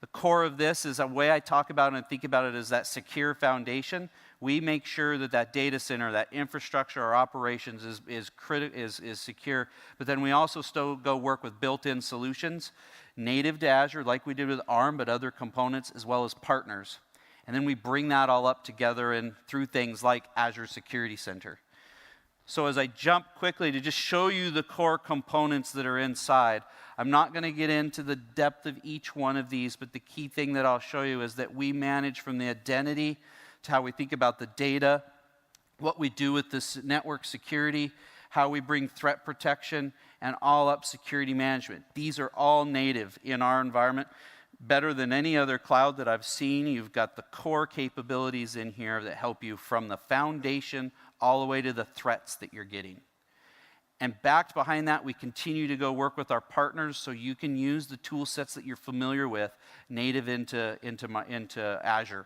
The core of this is a way I talk about it and think about it as that secure foundation. We make sure that that data center, that infrastructure, our operations is secure, but then we also still go work with built-in solutions, native to Azure, like we did with ARM, but other components, as well as partners. And then we bring that all up together and through things like Azure Security Center. So as I jump quickly to just show you the core components that are inside, I'm not going to get into the depth of each one of these, but the key thing that I'll show you is that we manage from the identity to how we think about the data, what we do with this network security, how we bring threat protection, and all up security management. These are all native in our environment. Better than any other cloud that I've seen, you've got the core capabilities in here that help you from the foundation all the way to the threats that you're getting. And backed behind that, we continue to go work with our partners so you can use the tool sets that you're familiar with native into Azure.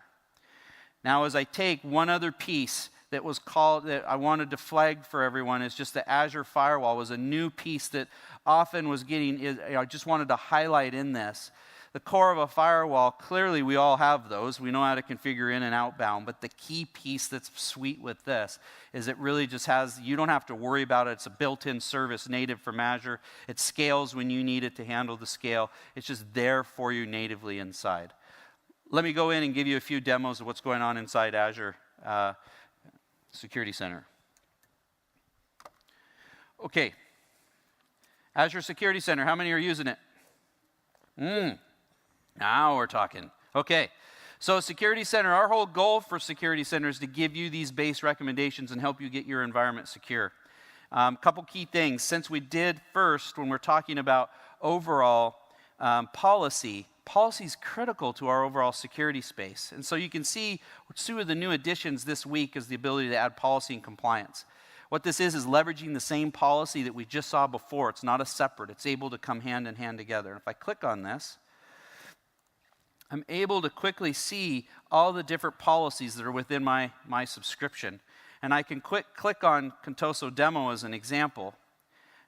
Now, as I take one other piece that was called, that I wanted to flag for everyone, is just the Azure Firewall was a new piece that often was getting, I just wanted to highlight in this. The core of a firewall, clearly we all have those. We know how to configure in and outbound, but the key piece that's sweet with this is it really just has, you don't have to worry about it. It's a built-in service native from Azure. It scales when you need it to handle the scale. It's just there for you natively inside. Let me go in and give you a few demos of what's going on inside Azure Security Center. Okay, Azure Security Center, how many are using it? Now we're talking. Okay, so Security Center, our whole goal for Security Center is to give you these base recommendations and help you get your environment secure. Couple key things. Since we did first, when we're talking about overall policy is critical to our overall security space. And so you can see two of the new additions this week is the ability to add policy and compliance. What this is leveraging the same policy that we just saw before. It's not a separate. It's able to come hand in hand together. If I click on this, I'm able to quickly see all the different policies that are within my subscription. And I can click on Contoso Demo as an example.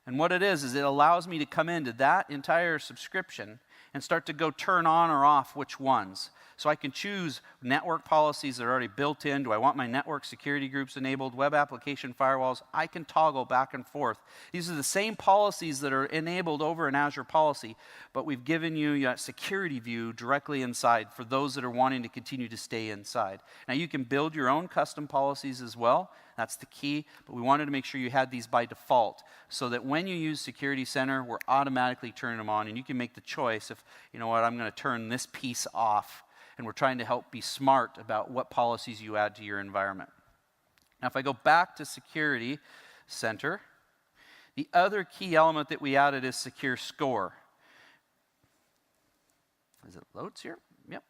And what it is it allows me to come into that entire subscription and start to go turn on or off which ones. So I can choose network policies that are already built in. Do I want my network security groups enabled? Web application firewalls? I can toggle back and forth. These are the same policies that are enabled over in Azure Policy, but we've given you a security view directly inside for those that are wanting to continue to stay inside. Now you can build your own custom policies as well. That's the key, but we wanted to make sure you had these by default so that when you use Security Center, we're automatically turning them on, and you can make the choice if, you know what, I'm going to turn this piece off, and we're trying to help be smart about what policies you add to your environment. Now, if I go back to Security Center, the other key element that we added is Secure Score. Is it loads here? Yep.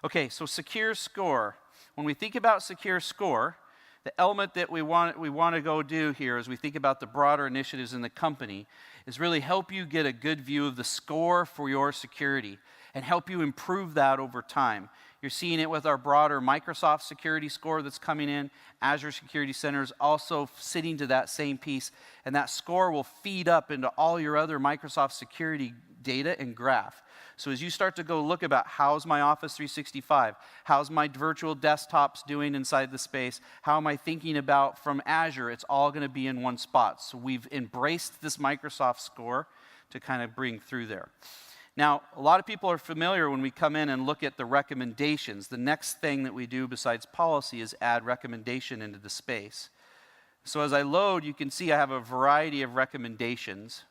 Okay, so Secure Score. When we think about Secure Score, the element that we want to go do here as we think about the broader initiatives in the company is really help you get a good view of the score for your security and help you improve that over time. You're seeing it with our broader Microsoft security score that's coming in. Azure Security Center is also sitting to that same piece, and that score will feed up into all your other Microsoft security data and graph. So as you start to go look about how's my Office 365, how's my virtual desktops doing inside the space, how am I thinking about from Azure, it's all going to be in one spot. So we've embraced this Microsoft score to kind of bring through there. Now, a lot of people are familiar when we come in and look at the recommendations. The next thing that we do besides policy is add recommendation into the space. So as I load, you can see I have a variety of recommendations.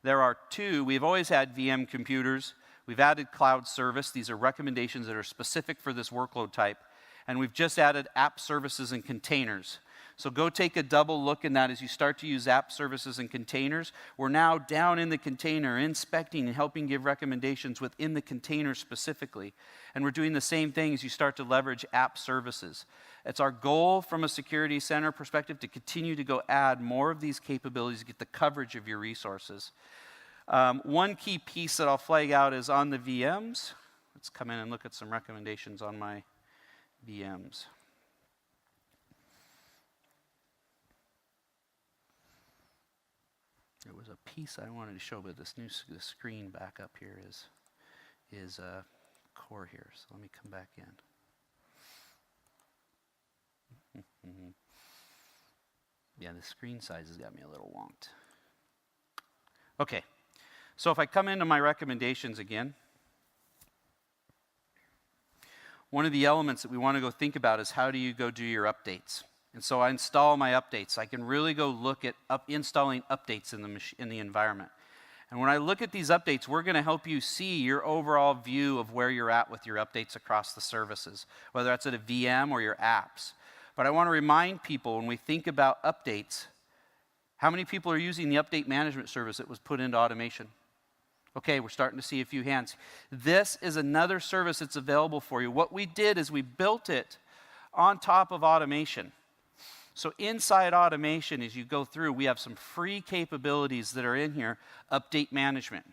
There are two. We've always had VM computers. We've added cloud service. These are recommendations that are specific for this workload type. And we've just added app services and containers. So go take a double look in that as you start to use app services and containers. We're now down in the container, inspecting and helping give recommendations within the container specifically. And we're doing the same thing as you start to leverage app services. It's our goal from a security center perspective to continue to go add more of these capabilities, get the coverage of your resources. One key piece that I'll flag out is on the VMs. Let's come in and look at some recommendations on my VMs. There was a piece I wanted to show, but this screen back up here is core here. So let me come back in. Yeah, the screen size has got me a little wonked. Okay, so if I come into my recommendations again, one of the elements that we want to go think about is how do you go do your updates. And so I install my updates. I can really go look at installing updates in the environment. And when I look at these updates, we're going to help you see your overall view of where you're at with your updates across the services, whether that's at a VM or your apps. But I want to remind people when we think about updates, how many people are using the update management service that was put into automation? Okay, we're starting to see a few hands. This is another service that's available for you. What we did is we built it on top of automation. So inside automation, as you go through, we have some free capabilities that are in here. Update management.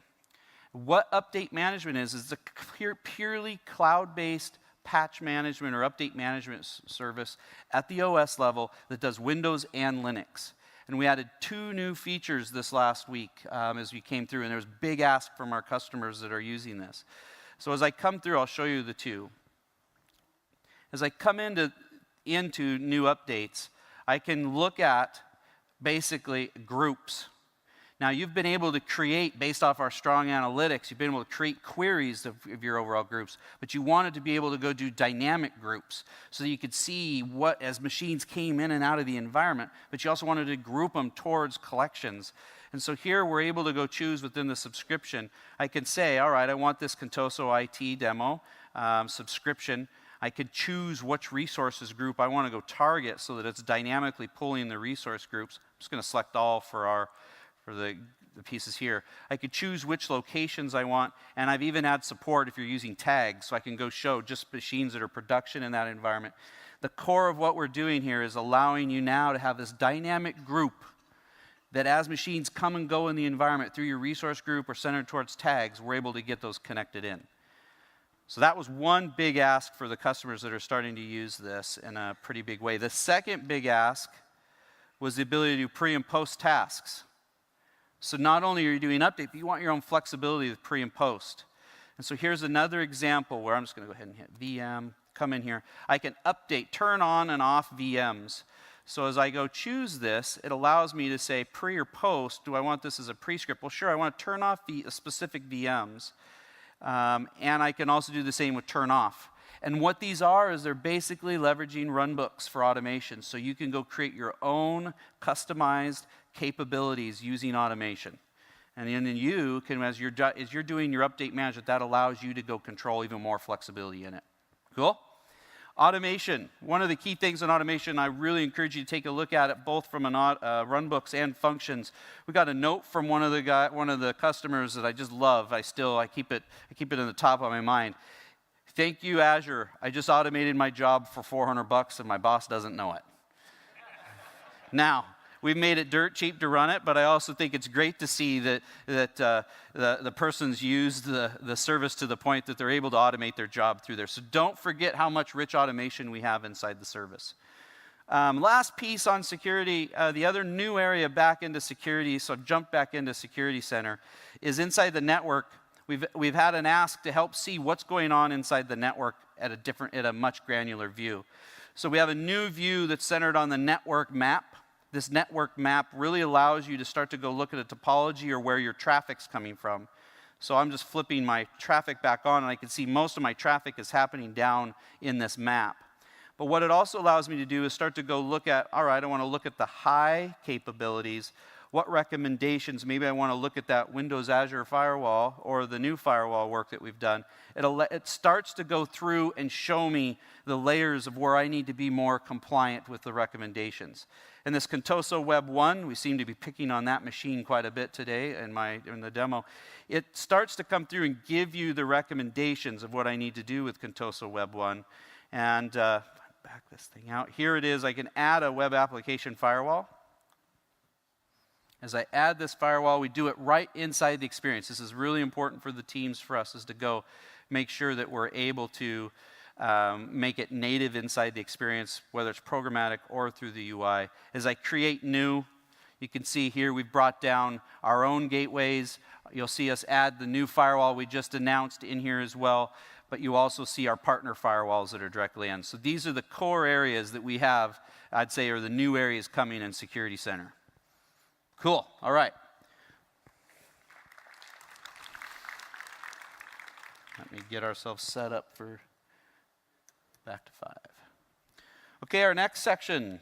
What update management is a purely cloud-based patch management or update management service at the OS level that does Windows and Linux. And we added 2 new features this last week as we came through, and there was big ask from our customers that are using this. So as I come through, I'll show you the 2. As I come into new updates, I can look at basically groups. Now, you've been able to create, based off our strong analytics, you've been able to create queries of your overall groups, but you wanted to be able to go do dynamic groups so that you could see what, as machines came in and out of the environment, but you also wanted to group them towards collections. And so here we're able to go choose within the subscription. I can say, all right, I want this Contoso IT demo subscription. I could choose which resources group I want to go target so that it's dynamically pulling the resource groups. I'm just going to select all for the pieces here. I could choose which locations I want, and I've even had support if you're using tags, so I can go show just machines that are production in that environment. The core of what we're doing here is allowing you now to have this dynamic group that as machines come and go in the environment through your resource group or centered towards tags, we're able to get those connected in. So that was one big ask for the customers that are starting to use this in a pretty big way. The second big ask was the ability to do pre and post tasks. So not only are you doing update, but you want your own flexibility with pre and post. And so here's another example where I'm just going to go ahead and hit VM, come in here. I can update, turn on and off VMs. So as I go choose this, it allows me to say pre or post. Do I want this as a pre-script? Well, sure, I want to turn off specific VMs. And I can also do the same with turn off. And what these are is they're basically leveraging runbooks for automation. So you can go create your own customized capabilities using automation. And then you can, as you're doing your update management, that allows you to go control even more flexibility in it. Cool? Automation. One of the key things in automation, I really encourage you to take a look at it, both from runbooks and functions. We got a note from one of the customers that I just love. I keep it in the top of my mind. Thank you, Azure. I just automated my job for $400 and my boss doesn't know it. Now, we've made it dirt cheap to run it, but I also think it's great to see that the person's used the service to the point that they're able to automate their job through there. So don't forget how much rich automation we have inside the service. Last piece on security, the other new area back into security, so jump back into Security Center, is inside the network. We've had an ask to help see what's going on inside the network at a much granular view. So we have a new view that's centered on the network map. This network map really allows you to start to go look at a topology or where your traffic's coming from. So I'm just flipping my traffic back on, and I can see most of my traffic is happening down in this map. But what it also allows me to do is start to go look at, all right, I want to look at the high capabilities. What recommendations? Maybe I want to look at that Windows Azure firewall or the new firewall work that we've done. It starts to go through and show me the layers of where I need to be more compliant with the recommendations. In this Contoso Web 1, we seem to be picking on that machine quite a bit today in the demo. It starts to come through and give you the recommendations of what I need to do with Contoso Web 1. And back this thing out. Here it is. I can add a web application firewall. As I add this firewall, we do it right inside the experience. This is really important for the teams, for us, is to go make sure that we're able to make it native inside the experience, whether it's programmatic or through the UI. As I create new, you can see here we've brought down our own gateways. You'll see us add the new firewall we just announced in here as well, but you also see our partner firewalls that are directly in. So these are the core areas that we have, I'd say, are the new areas coming in Security Center. Cool, all right. Let me get ourselves set up for back to 5. Okay, our next section.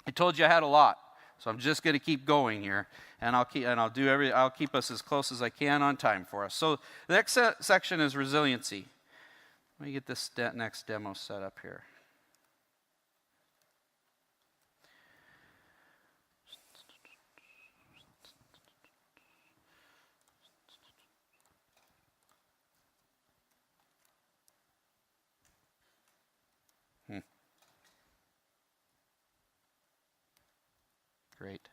I told you I had a lot, so I'm just going to keep going here, and I'll keep us as close as I can on time for us. So the next section is resiliency. Let me get this next demo set up here. Great.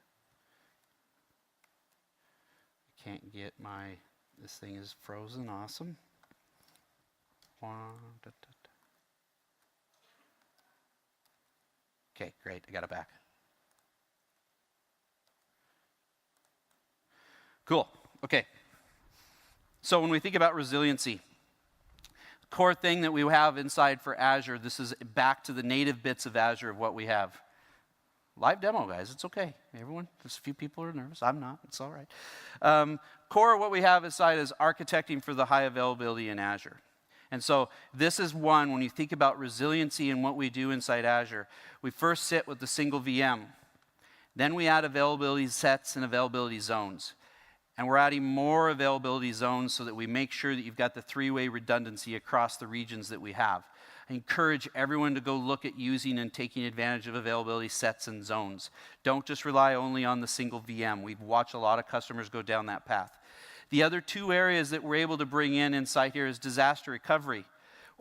I can't get this thing is frozen, awesome. Okay, great, I got it back. Cool, okay. So when we think about resiliency, the core thing that we have inside for Azure, this is back to the native bits of Azure of what we have. Live demo, guys. It's okay. Everyone, there's a few people who are nervous. I'm not. It's all right. Core of what we have inside is architecting for the high availability in Azure. And so this is one, when you think about resiliency and what we do inside Azure, we first sit with the single VM. Then we add availability sets and availability zones. And we're adding more availability zones so that we make sure that you've got the three-way redundancy across the regions that we have. I encourage everyone to go look at using and taking advantage of availability sets and zones. Don't just rely only on the single VM. We've watched a lot of customers go down that path. The other two areas that we're able to bring in inside here is disaster recovery.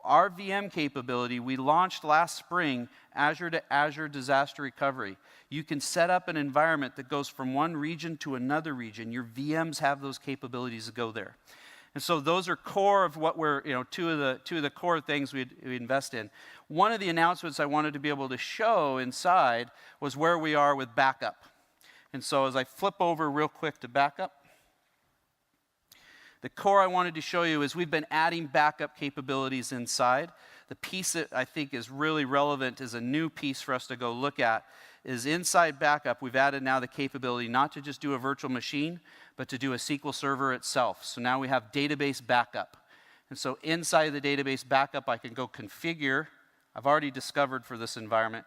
Our VM capability, we launched last spring, Azure to Azure Disaster Recovery. You can set up an environment that goes from one region to another region. Your VMs have those capabilities to go there. And so those are core of what we're, two of the core things we invest in. One of the announcements I wanted to be able to show inside was where we are with backup. And so as I flip over real quick to backup, the core I wanted to show you is we've been adding backup capabilities inside. The piece that I think is really relevant is a new piece for us to go look at is inside backup, we've added now the capability not to just do a virtual machine, but to do a SQL server itself. So now we have database backup. And so inside the database backup, I can go configure. I've already discovered for this environment.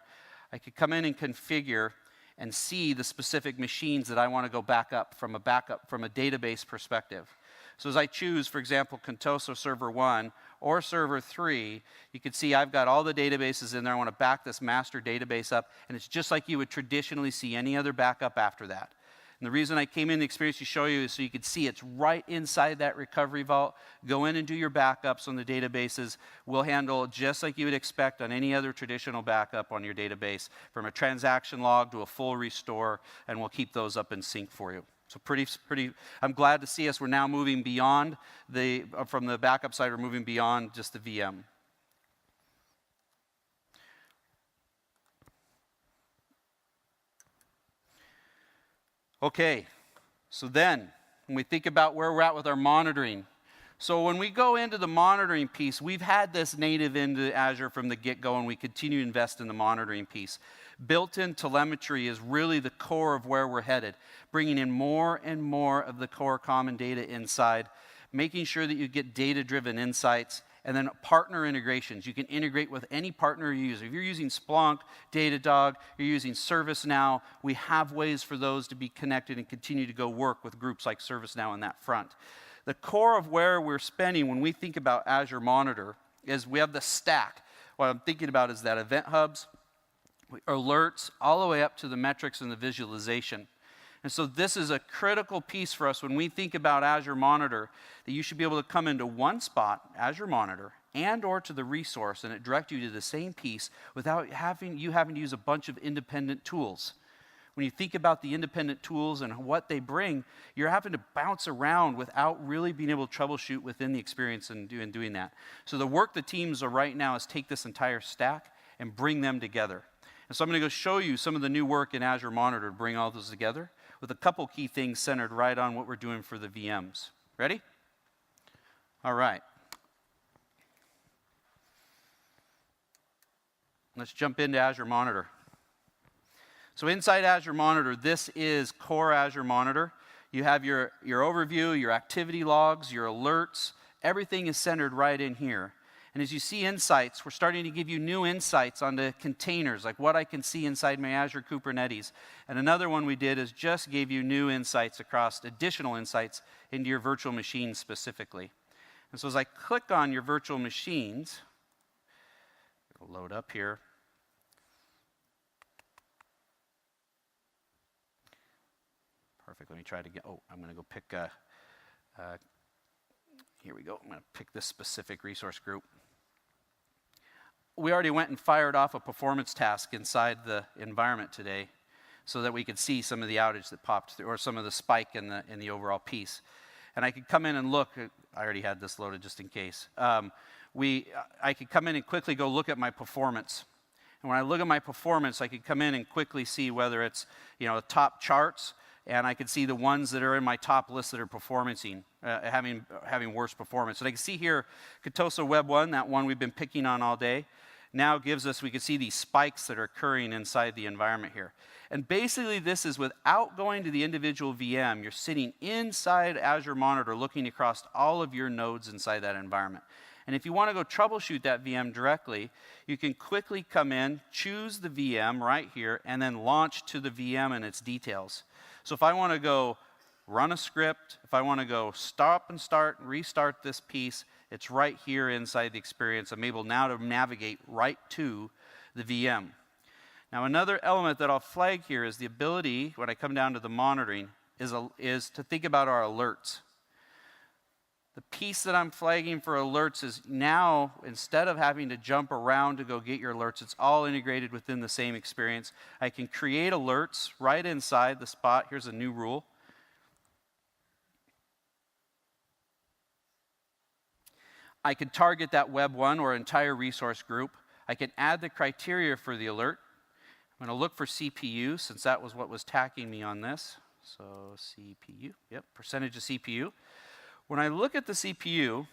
I could come in and configure and see the specific machines that I want to go back up from a database perspective. So as I choose, for example, Contoso Server 1 or Server 3, you can see I've got all the databases in there. I want to back this master database up, and it's just like you would traditionally see any other backup after that. And the reason I came in the experience to show you is so you could see it's right inside that recovery vault. Go in and do your backups on the databases. We'll handle just like you would expect on any other traditional backup on your database, from a transaction log to a full restore, and we'll keep those up in sync for you. So pretty. I'm glad to see us. We're now moving beyond from the backup side, we're moving beyond just the VM. Okay, so then when we think about where we're at with our monitoring, so when we go into the monitoring piece, we've had this native into Azure from the get-go, and we continue to invest in the monitoring piece. Built-in telemetry is really the core of where we're headed, bringing in more and more of the core common data inside, making sure that you get data-driven insights, and then partner integrations. You can integrate with any partner you use. If you're using Splunk, Datadog, you're using ServiceNow, we have ways for those to be connected and continue to go work with groups like ServiceNow on that front. The core of where we're spending when we think about Azure Monitor is we have the stack. What I'm thinking about is that event hubs, alerts, all the way up to the metrics and the visualization. And so this is a critical piece for us when we think about Azure Monitor, that you should be able to come into one spot, Azure Monitor, and or to the resource, and it direct you to the same piece without having to use a bunch of independent tools. When you think about the independent tools and what they bring, you're having to bounce around without really being able to troubleshoot within the experience and doing that. So the work the teams are right now is take this entire stack and bring them together. And so I'm going to go show you some of the new work in Azure Monitor to bring all those together with a couple key things centered right on what we're doing for the VMs. Ready? All right. Let's jump into Azure Monitor. So inside Azure Monitor, this is core Azure Monitor. You have your overview, your activity logs, your alerts. Everything is centered right in here. And as you see insights, we're starting to give you new insights onto containers, like what I can see inside my Azure Kubernetes. And another one we did is just gave you new insights across, additional insights into your virtual machines specifically. And so as I click on your virtual machines, it'll load up here. Perfect. Let me try to get, I'm going to go pick, here we go. I'm going to pick this specific resource group. We already went and fired off a performance task inside the environment today so that we could see some of the outage that popped through, or some of the spike in the overall piece. And I could come in and look. I already had this loaded just in case. I could come in and quickly go look at my performance. And when I look at my performance, I could come in and quickly see whether it's, the top charts, and I could see the ones that are in my top list that are having worse performance. And I can see here, Katosa Web 1, that one we've been picking on all day, now gives us, we can see these spikes that are occurring inside the environment here. And basically this is without going to the individual VM, you're sitting inside Azure Monitor looking across all of your nodes inside that environment. And if you want to go troubleshoot that VM directly, you can quickly come in, choose the VM right here, and then launch to the VM and its details. So if I want to go run a script, if I want to go stop and start and restart this piece, it's right here inside the experience. I'm able now to navigate right to the VM. Now another element that I'll flag here is the ability, when I come down to the monitoring, is to think about our alerts. The piece that I'm flagging for alerts is now, instead of having to jump around to go get your alerts, it's all integrated within the same experience. I can create alerts right inside the spot. Here's a new rule. I can target that Web 1 or entire resource group. I can add the criteria for the alert. I'm going to look for CPU, since that was what was tacking me on this. So CPU, yep, percentage of CPU. When I look at the CPU,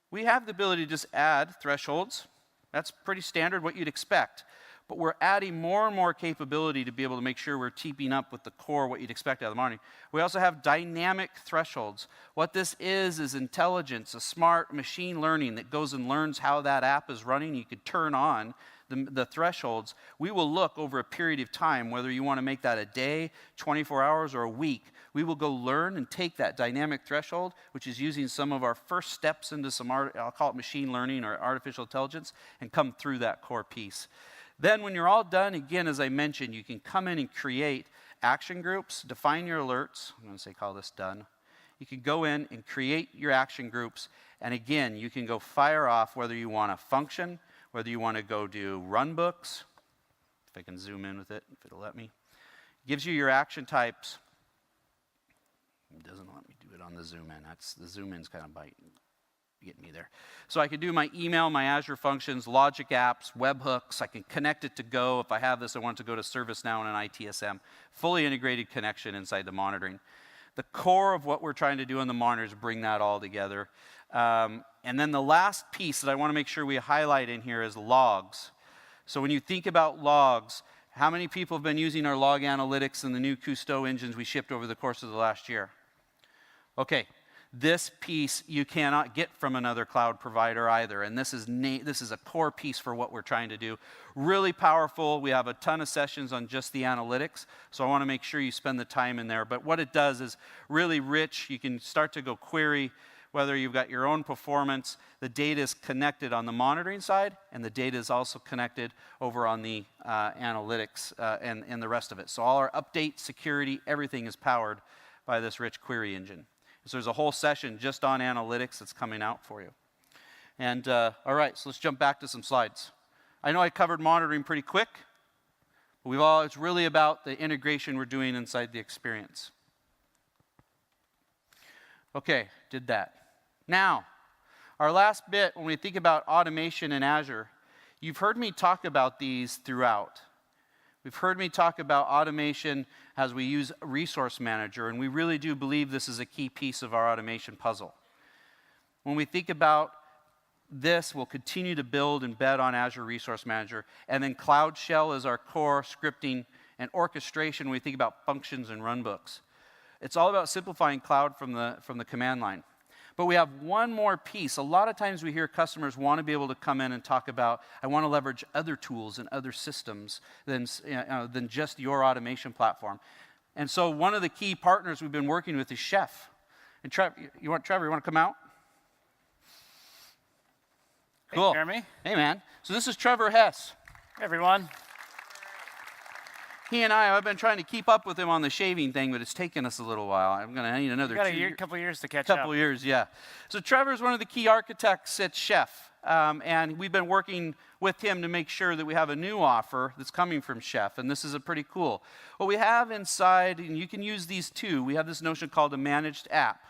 we have the ability to just add thresholds. That's pretty standard, what you'd expect. But we're adding more and more capability to be able to make sure we're keeping up with the core, what you'd expect out of the monitoring. We also have dynamic thresholds. What this is intelligence, a smart machine learning that goes and learns how that app is running. You could turn on the thresholds. We will look over a period of time, whether you want to make that a day, 24 hours, or a week. We will go learn and take that dynamic threshold, which is using some of our first steps into some, I'll call it machine learning or artificial intelligence, and come through that core piece. Then when you're all done, again, as I mentioned, you can come in and create action groups, define your alerts. I'm going to say call this done. You can go in and create your action groups, and again, you can go fire off whether you want a function, whether you want to go do runbooks, if I can zoom in with it, if it'll let me. It gives you your action types. It doesn't let me do it on the zoom in. The zoom in's kind of getting me there. So I can do my email, my Azure functions, logic apps, webhooks. I can connect it to Go. If I have this, I want it to go to ServiceNow and an ITSM. Fully integrated connection inside the monitoring. The core of what we're trying to do on the monitor is bring that all together. And then the last piece that I want to make sure we highlight in here is logs. So when you think about logs, how many people have been using our log analytics and the new Cousteau engines we shipped over the course of the last year? Okay, this piece you cannot get from another cloud provider either, and this is a core piece for what we're trying to do. Really powerful. We have a ton of sessions on just the analytics, so I want to make sure you spend the time in there. But what it does is really rich. You can start to go query whether you've got your own performance. The data is connected on the monitoring side, and the data is also connected over on the analytics and the rest of it. So all our update, security, everything is powered by this rich query engine. So there's a whole session just on analytics that's coming out for you. And all right, so let's jump back to some slides. I know I covered monitoring pretty quick, It's really about the integration we're doing inside the experience. Okay, did that. Now, our last bit, when we think about automation in Azure, you've heard me talk about these throughout. We've heard me talk about automation as we use Resource Manager, and we really do believe this is a key piece of our automation puzzle. When we think about this, we'll continue to build and bet on Azure Resource Manager, and then Cloud Shell is our core scripting and orchestration when we think about functions and runbooks. It's all about simplifying cloud from the command line. But we have one more piece. A lot of times we hear customers want to be able to come in and talk about, I want to leverage other tools and other systems than just your automation platform. And so one of the key partners we've been working with is Chef. And Trevor, you want to come out? Cool. Hey, Jeremy. Hey, man. So this is Trevor Hess. Hey, everyone. He and I've been trying to keep up with him on the shaving thing, but it's taken us a little while. I need another couple years to catch up. Couple years, yeah. So Trevor's one of the key architects at Chef, and we've been working with him to make sure that we have a new offer that's coming from Chef, and this is a pretty cool. What we have inside, and you can use these too, we have this notion called a managed app.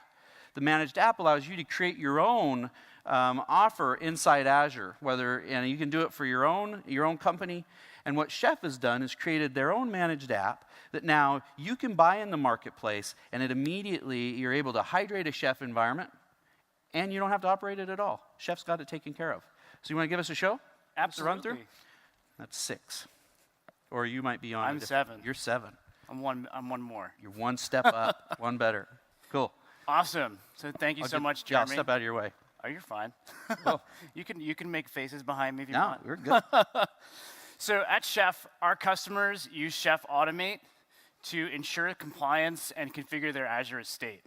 The managed app allows you to create your own offer inside Azure, you can do it for your own company. And what Chef has done is created their own managed app that now you can buy in the marketplace, and you're able to hydrate a Chef environment, and you don't have to operate it at all. Chef's got it taken care of. So you want to give us a show? Absolutely. Run through? That's 6. Or you might be on. I'm 7. You're 7. I'm one more. You're one step up, one better. Cool. Awesome. So thank you so much, Jeremy. Yeah, I'll step out of your way. Oh, you're fine. Cool. You can make faces behind me if you No, want. we're good. So at Chef, our customers use Chef Automate to ensure compliance and configure their Azure estate.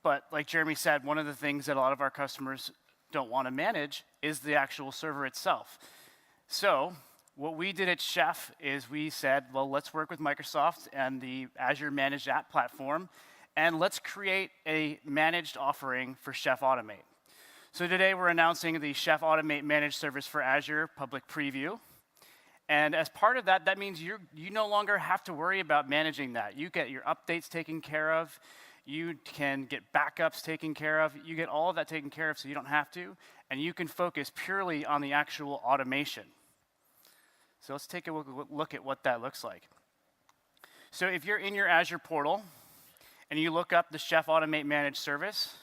But like Jeremy said, one of the things that a lot of our customers don't want to manage is the actual server itself. So what we did at Chef is we said, well, let's work with Microsoft and the Azure Managed App Platform, and let's create a managed offering for Chef Automate. So today we're announcing the Chef Automate Managed Service for Azure public preview. And as part of that, that means you no longer have to worry about managing that. You get your updates taken care of. You can get backups taken care of. You get all of that taken care of so you don't have to. And you can focus purely on the actual automation. So let's take a look at what that looks like. So if you're in your Azure portal and you look up the Chef Automate Managed Service,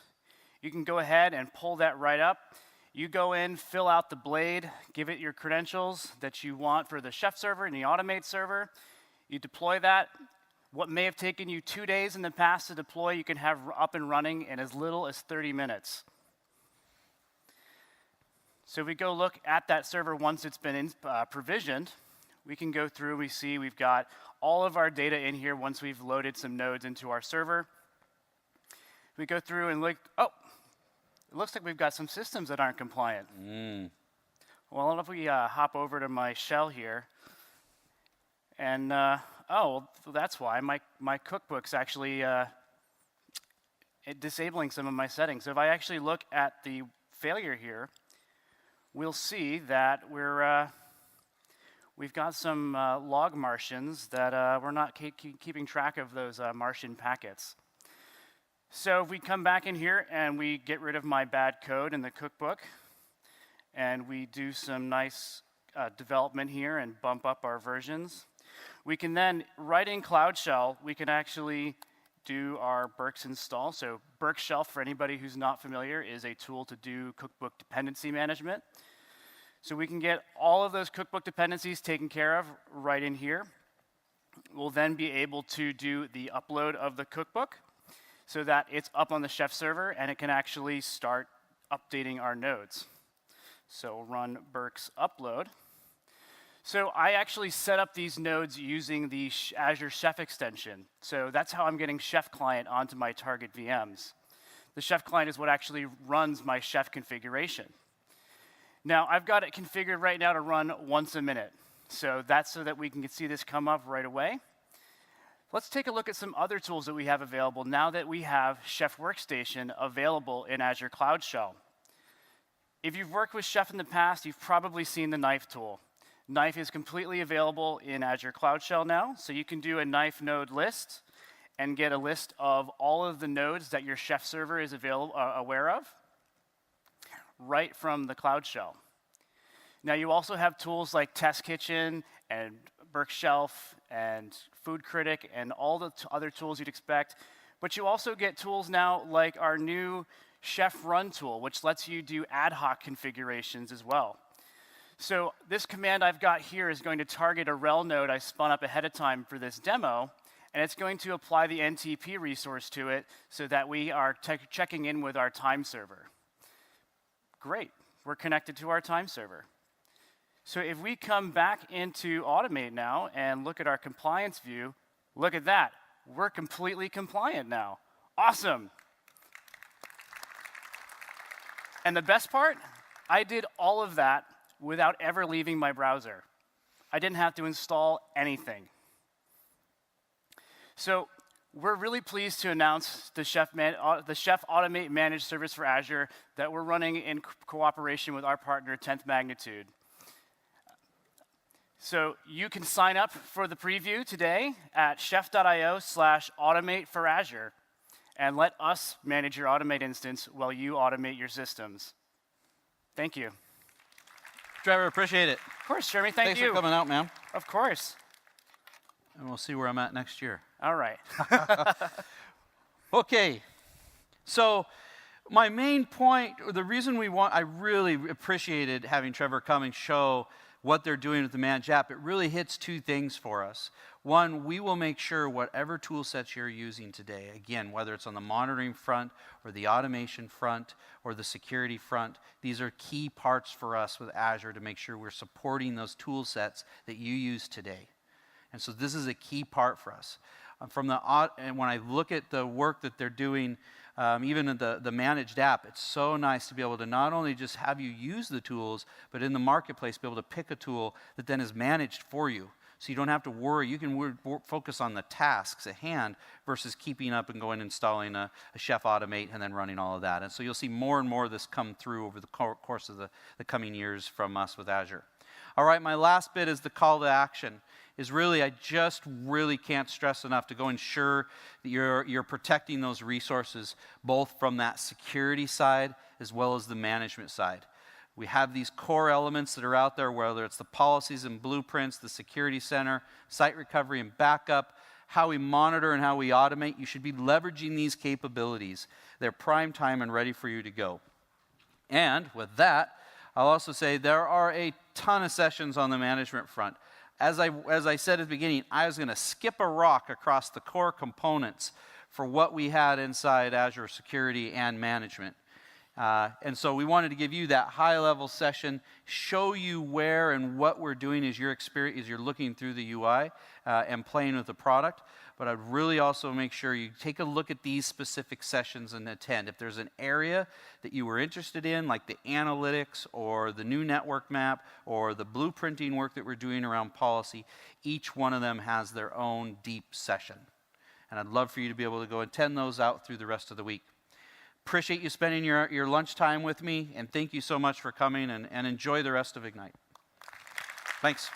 you can go ahead and pull that right up. You go in, fill out the blade, give it your credentials that you want for the Chef server and the Automate server. You deploy that. What may have taken you 2 days in the past to deploy, you can have up and running in as little as 30 minutes. So if we go look at that server once it's been provisioned, we can go through, we see we've got all of our data in here once we've loaded some nodes into our server. We go through and look, it looks like we've got some systems that aren't compliant. Well, if we hop over to my shell here, and that's why my cookbook's actually disabling some of my settings. So if I actually look at the failure here, we'll see that we've got some log Martians that we're not keeping track of those Martian packets. So if we come back in here and we get rid of my bad code in the cookbook, and we do some nice development here and bump up our versions, we can then, right in Cloud Shell, we can actually do our Burks install. So Burk Shell, for anybody who's not familiar, is a tool to do cookbook dependency management. So we can get all of those cookbook dependencies taken care of right in here. We'll then be able to do the upload of the cookbook, so that it's up on the Chef server and it can actually start updating our nodes. So run Burks upload. So I actually set up these nodes using the Azure Chef extension. So that's how I'm getting Chef client onto my target VMs. The Chef client is what actually runs my Chef configuration. Now I've got it configured right now to run once a minute. So that's so that we can see this come up right away. Let's take a look at some other tools that we have available now that we have Chef Workstation available in Azure Cloud Shell. If you've worked with Chef in the past, you've probably seen the knife tool. Knife is completely available in Azure Cloud Shell now, so you can do a knife node list and get a list of all of the nodes that your Chef server is aware of right from the Cloud Shell. Now, you also have tools like Test Kitchen and Burke Shelf and Food Critic and all the other tools you'd expect, but you also get tools now like our new Chef Run tool, which lets you do ad hoc configurations as well. So this command I've got here is going to target a rel node I spun up ahead of time for this demo, and it's going to apply the NTP resource to it so that we are checking in with our time server. Great, we're connected to our time server. So if we come back into Automate now and look at our compliance view, look at that. We're completely compliant now. Awesome. And the best part, I did all of that without ever leaving my browser. I didn't have to install anything. So we're really pleased to announce the Chef Automate Managed Service for Azure that we're running in cooperation with our partner, 10th Magnitude. So you can sign up for the preview today at chef.io/automate for Azure and let us manage your Automate instance while you automate your systems. Thank you. Trevor, appreciate it. Of course, Jeremy, thank you. Thanks for coming out, man. Of course. And we'll see where I'm at next year. All right. Okay. So my main point, or the reason I really appreciated having Trevor come and show what they're doing with the Managed App. It really hits two things for us. One, we will make sure whatever tool sets you're using today, again, whether it's on the monitoring front or the automation front or the security front, these are key parts for us with Azure to make sure we're supporting those tool sets that you use today. And so this is a key part for us. And when I look at the work that they're doing, even in the Managed App, it's so nice to be able to not only just have you use the tools, but in the marketplace, be able to pick a tool that then is managed for you. So you don't have to worry. You can focus on the tasks at hand versus keeping up and going and installing a Chef Automate and then running all of that. And so you'll see more and more of this come through over the course of the coming years from us with Azure. All right, my last bit is the call to action. I just really can't stress enough to go ensure that you're protecting those resources, both from that security side as well as the management side. We have these core elements that are out there, whether it's the policies and blueprints, the security center, site recovery and backup, how we monitor and how we automate. You should be leveraging these capabilities. They're prime time and ready for you to go. And with that, I'll also say there are a ton of sessions on the management front. As I said at the beginning, I was going to skip a rock across the core components for what we had inside Azure Security and Management. And so we wanted to give you that high-level session, show you where and what we're doing as you're looking through the UI and playing with the product. But I'd really also make sure you take a look at these specific sessions and attend. If there's an area that you were interested in, like the analytics or the new network map or the blueprinting work that we're doing around policy, each one of them has their own deep session. And I'd love for you to be able to go attend those out through the rest of the week. Appreciate you spending your lunchtime with me, and thank you so much for coming, and enjoy the rest of Ignite. Thanks.